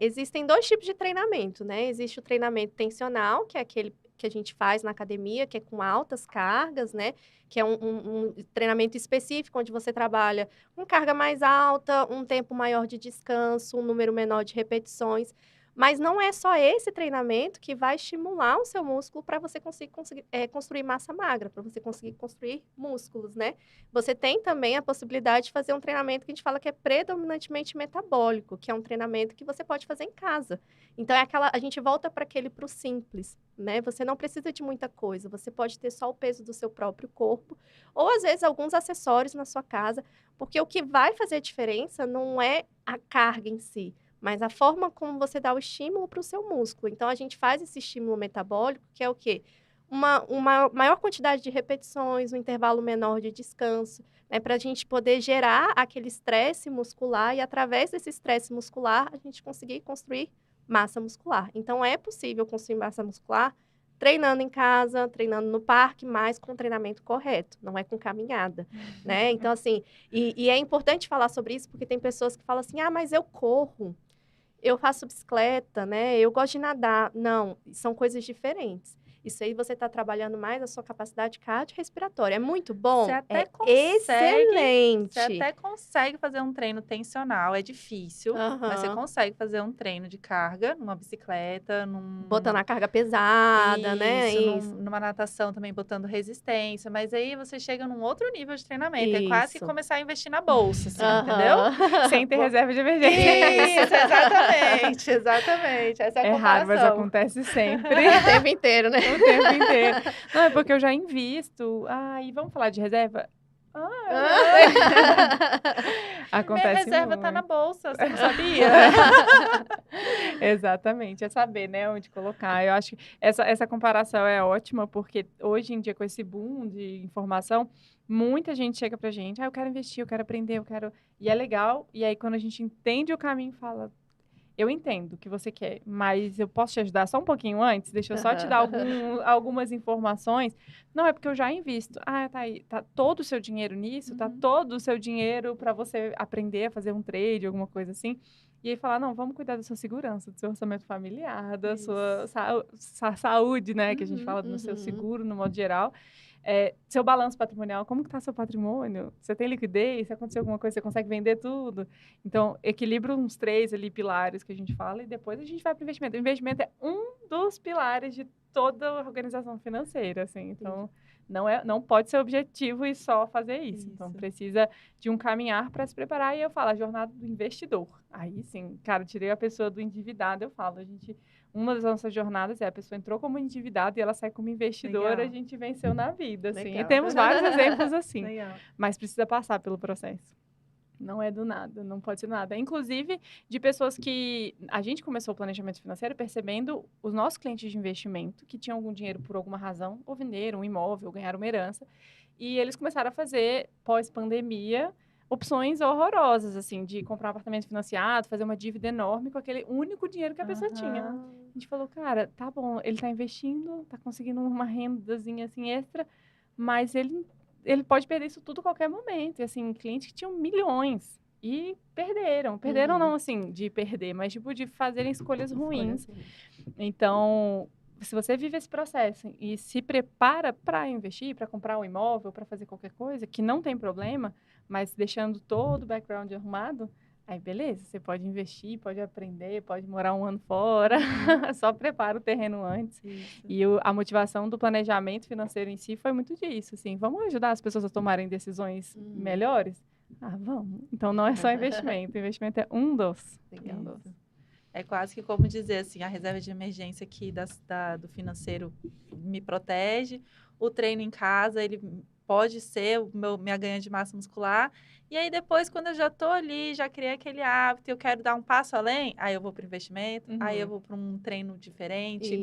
existem 2 tipos de treinamento, né? Existe o treinamento tensional, que é aquele que a gente faz na academia, que é com altas cargas, né? Que é um treinamento específico, onde você trabalha com carga mais alta, um tempo maior de descanso, um número menor de repetições. Mas não é só esse treinamento que vai estimular o seu músculo para você conseguir construir massa magra, para você conseguir construir músculos, né? Você tem também a possibilidade de fazer um treinamento que a gente fala que é predominantemente metabólico, que é um treinamento que você pode fazer em casa. Então, a gente volta para o simples, né? Você não precisa de muita coisa, você pode ter só o peso do seu próprio corpo, ou às vezes alguns acessórios na sua casa, porque o que vai fazer a diferença não é a carga em si, mas a forma como você dá o estímulo para o seu músculo. Então, a gente faz esse estímulo metabólico, que é o quê? Uma maior quantidade de repetições, um intervalo menor de descanso, né? Para a gente poder gerar aquele estresse muscular e, através desse estresse muscular, a gente conseguir construir massa muscular. Então, é possível construir massa muscular treinando em casa, treinando no parque, mas com o treinamento correto, não é com caminhada, né? Então, assim, e é importante falar sobre isso, porque tem pessoas que falam assim, mas eu corro, eu faço bicicleta, né? Eu gosto de nadar. Não, são coisas diferentes. Isso aí você está trabalhando mais a sua capacidade cardiorrespiratória. É muito bom? Excelente! Você até consegue fazer um treino tensional, é difícil, mas você consegue fazer um treino de carga numa bicicleta, botando a carga pesada, né? Numa natação também, botando resistência. Mas aí você chega num outro nível de treinamento. É quase que começar a investir na bolsa, assim, entendeu? Sem ter reserva de emergência. Isso, exatamente, exatamente. Essa é a comparação. Raro, mas acontece sempre. O tempo inteiro, né? O tempo inteiro. Não, é porque eu já invisto. E vamos falar de reserva? Acontece Minha reserva muito. tá na bolsa, você não sabia? Exatamente, é saber, né, onde colocar. Eu acho que essa comparação é ótima, porque hoje em dia, com esse boom de informação, muita gente chega pra gente, eu quero investir, eu quero aprender, eu quero... E é legal, e aí quando a gente entende o caminho, fala... eu entendo o que você quer, mas eu posso te ajudar só um pouquinho antes? Deixa eu só te dar algumas informações. Não, é porque eu já invisto. Ah, tá aí. Tá todo o seu dinheiro nisso? Tá todo o seu dinheiro para você aprender a fazer um trade, alguma coisa assim? E aí falar, não, vamos cuidar da sua segurança, do seu orçamento familiar, da sua saúde, né? Que a gente fala no seu seguro, no modo geral. Seu balanço patrimonial, como que está seu patrimônio? Você tem liquidez? Se acontecer alguma coisa, você consegue vender tudo? Então, equilibra uns 3 ali pilares que a gente fala e depois a gente vai para o investimento. O investimento é um dos pilares de toda a organização financeira, assim. Então, não pode ser objetivo e só fazer isso. Então, precisa de um caminhar para se preparar. E eu falo, a jornada do investidor. Aí, sim, cara, tirei a pessoa do endividado, eu falo, uma das nossas jornadas a pessoa entrou como endividada e ela sai como investidora, a gente venceu na vida, assim. Legal. E temos vários exemplos assim. Legal. Mas precisa passar pelo processo. Não é do nada, não pode ser do nada. Inclusive, de pessoas que... A gente começou o planejamento financeiro percebendo os nossos clientes de investimento que tinham algum dinheiro por alguma razão, ou venderam um imóvel, ou ganharam uma herança. E eles começaram a fazer, pós-pandemia, opções horrorosas, assim, de comprar um apartamento financiado, fazer uma dívida enorme com aquele único dinheiro que a pessoa tinha. A gente falou, cara, tá bom, ele tá investindo, tá conseguindo uma rendazinha, assim, extra, mas ele pode perder isso tudo a qualquer momento. E, assim, clientes que tinham milhões e perderam. Perderam não, assim, de perder, mas, tipo, de fazerem escolhas ruins. Então, se você vive esse processo e se prepara para investir, para comprar um imóvel, para fazer qualquer coisa, que não tem problema, mas deixando todo o background arrumado, aí beleza, você pode investir, pode aprender, pode morar um ano fora, só prepara o terreno antes. Isso. E a motivação do planejamento financeiro em si foi muito disso, assim, vamos ajudar as pessoas a tomarem decisões melhores? Ah, vamos. Então, não é só investimento, investimento é um dos. Legal. É quase que como dizer assim, a reserva de emergência aqui do financeiro me protege, o treino em casa, ele pode ser minha ganha de massa muscular, e aí depois, quando eu já tô ali, já criei aquele hábito, eu quero dar um passo além, aí eu vou para o investimento, aí eu vou para um treino diferente,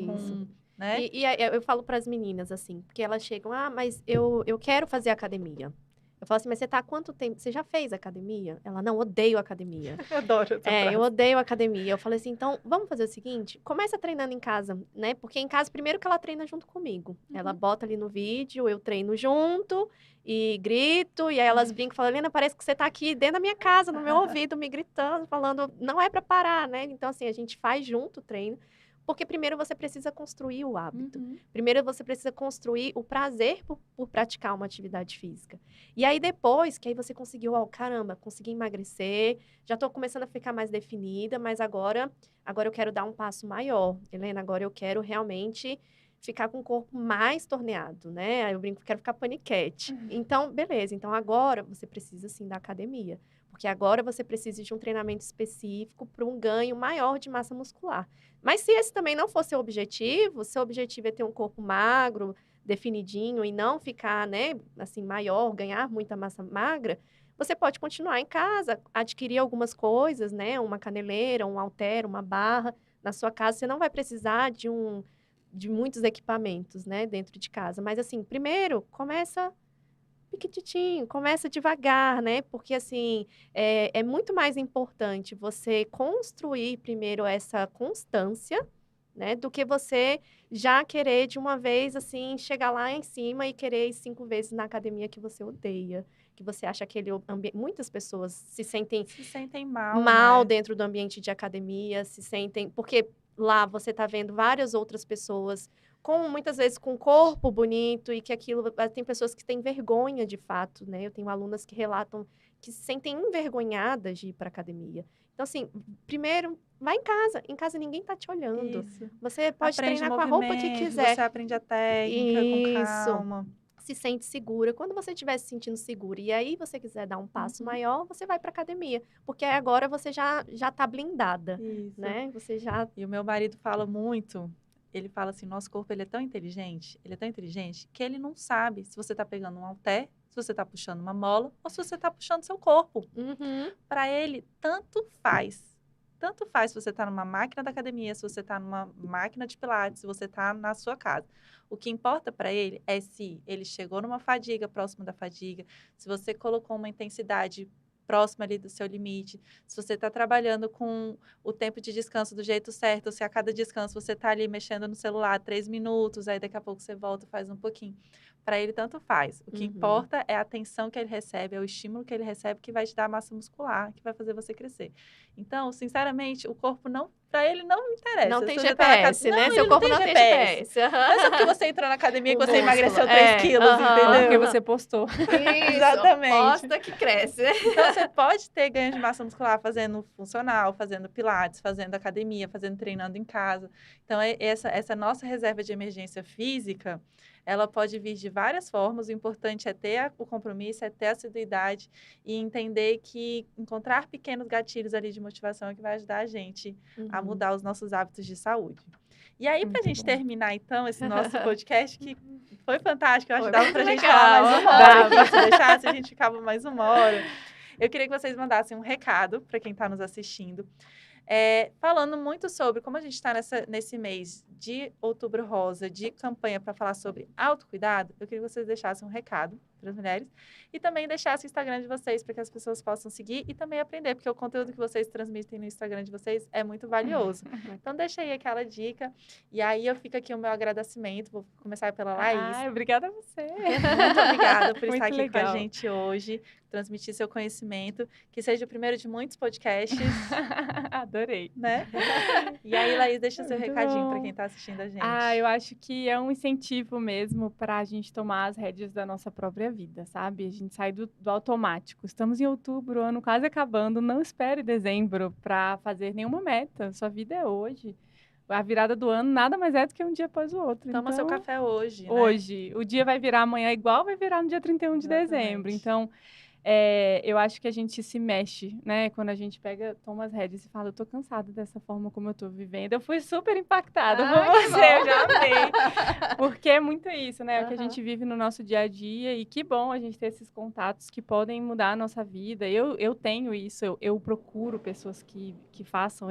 né? E eu falo para as meninas assim, porque elas chegam, mas eu quero fazer academia. Eu falo assim, mas você tá há quanto tempo? Você já fez academia? Ela, não, odeio academia. Eu adoro essa frase. Eu odeio academia. Eu falei assim, então, vamos fazer o seguinte, começa treinando em casa, né? Porque em casa, primeiro que ela treina junto comigo. Ela bota ali no vídeo, eu treino junto e grito, e aí elas brincam e falam, Helena, parece que você tá aqui dentro da minha casa, no meu ouvido, me gritando, falando, não é para parar, né? Então, assim, a gente faz junto o treino. Porque primeiro você precisa construir o hábito. Primeiro você precisa construir o prazer por praticar uma atividade física. E aí depois, que aí você conseguiu, caramba, consegui emagrecer, já estou começando a ficar mais definida, mas agora eu quero dar um passo maior. Helena, agora eu quero realmente ficar com o corpo mais torneado, né? Aí eu brinco, quero ficar paniquete. Então, beleza. Então agora você precisa, sim, da academia. Porque agora você precisa de um treinamento específico para um ganho maior de massa muscular. Mas se esse também não for seu objetivo é ter um corpo magro, definidinho e não ficar, né, assim, maior, ganhar muita massa magra, você pode continuar em casa, adquirir algumas coisas, né, uma caneleira, um halter, uma barra. Na sua casa, você não vai precisar de muitos equipamentos, né, dentro de casa. Mas, assim, primeiro, começa piquititinho, começa devagar, né? Porque, assim, é muito mais importante você construir primeiro essa constância, né? Do que você já querer de uma vez, assim, chegar lá em cima e querer ir 5 vezes na academia que você odeia. Que você acha aquele ambiente... Muitas pessoas se sentem mal, né? Dentro do ambiente de academia, se sentem... Porque lá você tá vendo várias outras pessoas muitas vezes com corpo bonito e que aquilo... Tem pessoas que têm vergonha, de fato, né? Eu tenho alunas que relatam que se sentem envergonhadas de ir para academia. Então, assim, primeiro, vai em casa. Em casa ninguém tá te olhando. Isso. Você pode treinar com a roupa que quiser. Você aprende a técnica com calma. Se sente segura. Quando você estiver se sentindo segura e aí você quiser dar um passo maior, você vai para academia. Porque agora você já tá blindada. Isso. Né? Você já... E o meu marido fala muito... Ele fala assim, nosso corpo ele é tão inteligente, que ele não sabe se você está pegando um halter, se você está puxando uma mola ou se você está puxando seu corpo. Para ele, tanto faz. Tanto faz se você está numa máquina da academia, se você está numa máquina de pilates, se você está na sua casa. O que importa para ele é se ele chegou numa fadiga, próximo da fadiga, se você colocou uma intensidade próximo ali do seu limite, se você está trabalhando com o tempo de descanso do jeito certo, se a cada descanso você está ali mexendo no celular 3 minutos, aí daqui a pouco você volta e faz um pouquinho. Para ele, tanto faz. O que importa é a atenção que ele recebe, é o estímulo que ele recebe que vai te dar massa muscular, que vai fazer você crescer. Então, sinceramente, o corpo não, para ele não interessa. Não tem Se você tá na GPS, não, né? ele Seu corpo não tem GPS. Não é só porque você entrou na academia O que você músculo. emagreceu 3 quilos, Ou entendeu? porque você postou. Isso, Exatamente. posta que cresce. Então, você pode ter ganho de massa muscular fazendo funcional, fazendo pilates, fazendo academia, treinando em casa. Então, essa nossa reserva de emergência física, ela pode vir de várias formas. O importante é ter o compromisso, é ter a assiduidade e entender que encontrar pequenos gatilhos ali de motivação é que vai ajudar a gente a mudar os nossos hábitos de saúde. E aí, para a gente terminar, então, esse nosso podcast, que foi fantástico, eu acho que dava para a gente falar mais uma hora. Se deixasse, a gente ficava mais uma hora. Eu queria que vocês mandassem um recado para quem está nos assistindo, falando muito sobre como a gente está nesse mês de Outubro Rosa, de campanha para falar sobre autocuidado. Eu queria que vocês deixassem um recado para as mulheres e também deixassem o Instagram de vocês para que as pessoas possam seguir e também aprender, porque o conteúdo que vocês transmitem no Instagram de vocês é muito valioso. Então, deixa aí aquela dica e aí eu fico aqui o meu agradecimento. Vou começar pela Laís. Obrigada a você. Muito obrigada por estar aqui legal. com a gente hoje, transmitir seu conhecimento, que seja o primeiro de muitos podcasts. Adorei. Né? E aí, Laís, deixa seu Muito recadinho bom. para quem está assistindo a gente. Eu acho que é um incentivo mesmo para a gente tomar as rédeas da nossa própria vida, sabe? A gente sai do automático. Estamos em outubro, ano quase acabando. Não espere dezembro para fazer nenhuma meta. Sua vida é hoje. A virada do ano nada mais é do que um dia após o outro. Toma seu Então, café hoje, né? hoje. O dia vai virar amanhã igual vai virar no dia 31 de dezembro. Então, eu acho que a gente se mexe, né? Quando a gente toma as rédeas e fala, eu tô cansada dessa forma como eu tô vivendo. Eu fui super impactada por você, eu já amei. Porque é muito isso, né? O que a gente vive no nosso dia a dia. E que bom a gente ter esses contatos que podem mudar a nossa vida. Eu tenho isso, eu procuro pessoas que façam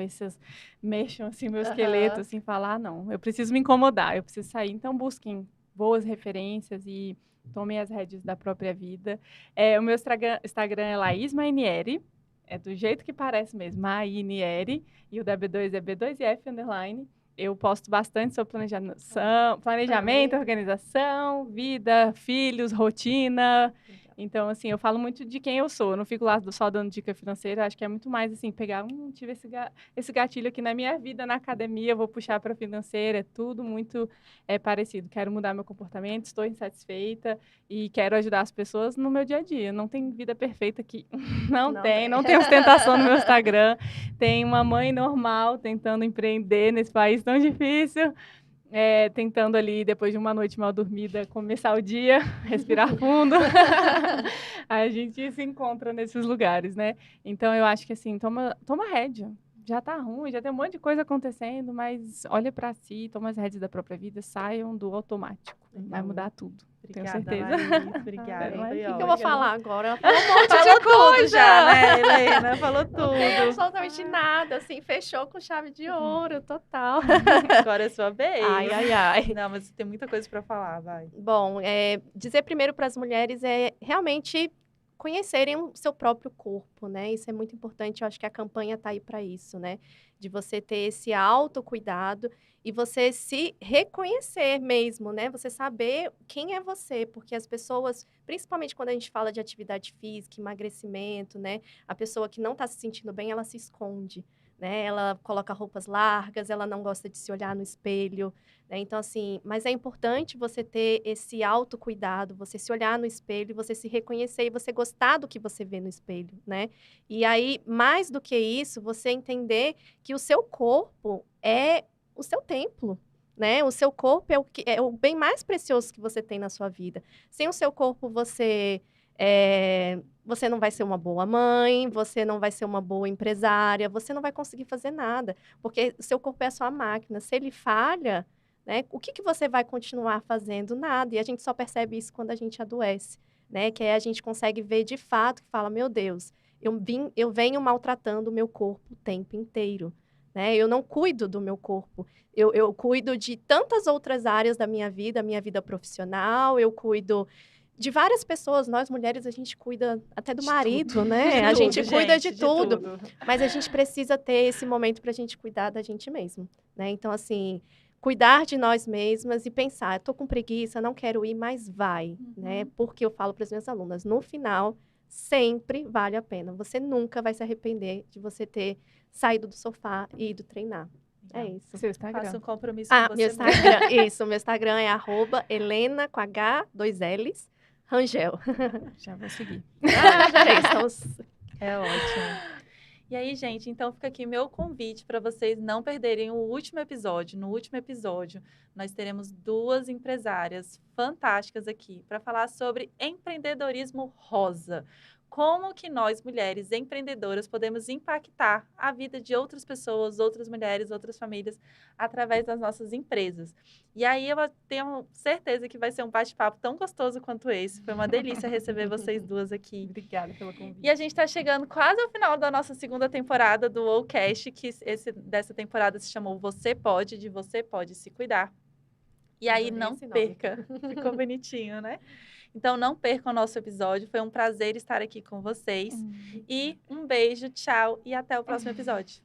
mexam assim, meu esqueleto, assim, falar, não, eu preciso me incomodar, eu preciso sair. Então, busquem boas referências e tomem as rédeas da própria vida. O meu Instagram é Laís Mainieri, é do jeito que parece mesmo, Mainieri, e o da B2 é B2F_. Eu posto bastante sobre planejamento, organização, vida, filhos, rotina. Então, assim, eu falo muito de quem eu sou. Eu não fico lá só dando dica financeira. Acho que é muito mais, assim, pegar... tive esse gatilho aqui na minha vida, na academia, vou puxar para financeira. É tudo muito parecido. Quero mudar meu comportamento, estou insatisfeita e quero ajudar as pessoas no meu dia a dia. Não tem vida perfeita aqui. Não tem ostentação no meu Instagram. Tem uma mãe normal tentando empreender nesse país tão difícil. Tentando ali, depois de uma noite mal dormida, começar o dia, respirar fundo. A gente se encontra nesses lugares, né? Então, eu acho que, assim, toma rédea. Já tá ruim, já tem um monte de coisa acontecendo, mas olha para si, toma as rédeas da própria vida, saiam do automático. Vai mudar tudo. Obrigada, tenho certeza. Laís, obrigada. O que eu vou falar agora? Ela falou um monte Falou de coisa. tudo já, né, Helena? Falou tudo. Não tem absolutamente nada, assim, fechou com chave de ouro, total. Agora é sua vez. Ai. Não, mas tem muita coisa para falar, vai. Bom, dizer primeiro para as mulheres é realmente conhecerem o seu próprio corpo, né? Isso é muito importante, eu acho que a campanha tá aí para isso, né? De você ter esse autocuidado e você se reconhecer mesmo, né? Você saber quem é você, porque as pessoas, principalmente quando a gente fala de atividade física, emagrecimento, né? A pessoa que não tá se sentindo bem, ela se esconde, né? Ela coloca roupas largas, ela não gosta de se olhar no espelho, né? Então, assim, mas é importante você ter esse autocuidado, você se olhar no espelho, você se reconhecer e você gostar do que você vê no espelho, né? E aí, mais do que isso, você entender que o seu corpo é o seu templo, né? O seu corpo é o bem mais precioso que você tem na sua vida. Sem o seu corpo, você não vai ser uma boa mãe, você não vai ser uma boa empresária, você não vai conseguir fazer nada, porque o seu corpo é a sua máquina. Se ele falha, né, o que você vai continuar fazendo? Nada. E a gente só percebe isso quando a gente adoece, né? Que aí a gente consegue ver de fato, que fala, meu Deus, eu venho maltratando o meu corpo o tempo inteiro, né? Eu não cuido do meu corpo. Eu cuido de tantas outras áreas da minha vida profissional, eu cuido de várias pessoas, nós mulheres, a gente cuida até do De marido, tudo. né? De A gente tudo, cuida gente, de tudo. tudo. Mas a gente precisa ter esse momento para a gente cuidar da gente mesmo, né? Então, assim, cuidar de nós mesmas e pensar, tô com preguiça, não quero ir, mas vai, né? Porque eu falo para as minhas alunas, no final, sempre vale a pena. Você nunca vai se arrepender de você ter saído do sofá e ido treinar. É isso. Seu Instagram. Faça um compromisso com Meu você mesmo. Instagram, isso, meu Instagram é @Helena, com H, 2 L's, Rangel. Já vou seguir. Já estamos... É ótimo. E aí, gente, então fica aqui meu convite para vocês não perderem o último episódio. No último episódio, nós teremos 2 empresárias fantásticas aqui para falar sobre empreendedorismo rosa. Como que nós, mulheres empreendedoras, podemos impactar a vida de outras pessoas, outras mulheres, outras famílias, através das nossas empresas. E aí eu tenho certeza que vai ser um bate-papo tão gostoso quanto esse. Foi uma delícia receber vocês 2 aqui. Obrigada pelo convite. E a gente está chegando quase ao final da nossa 2ª temporada do WOWcast, que dessa temporada se chamou Você Pode, de Você Pode Se Cuidar. E aí Adorei não esse nome. perca, ficou bonitinho, né? Então não perca o nosso episódio, foi um prazer estar aqui com vocês. E um beijo, tchau e até o próximo episódio.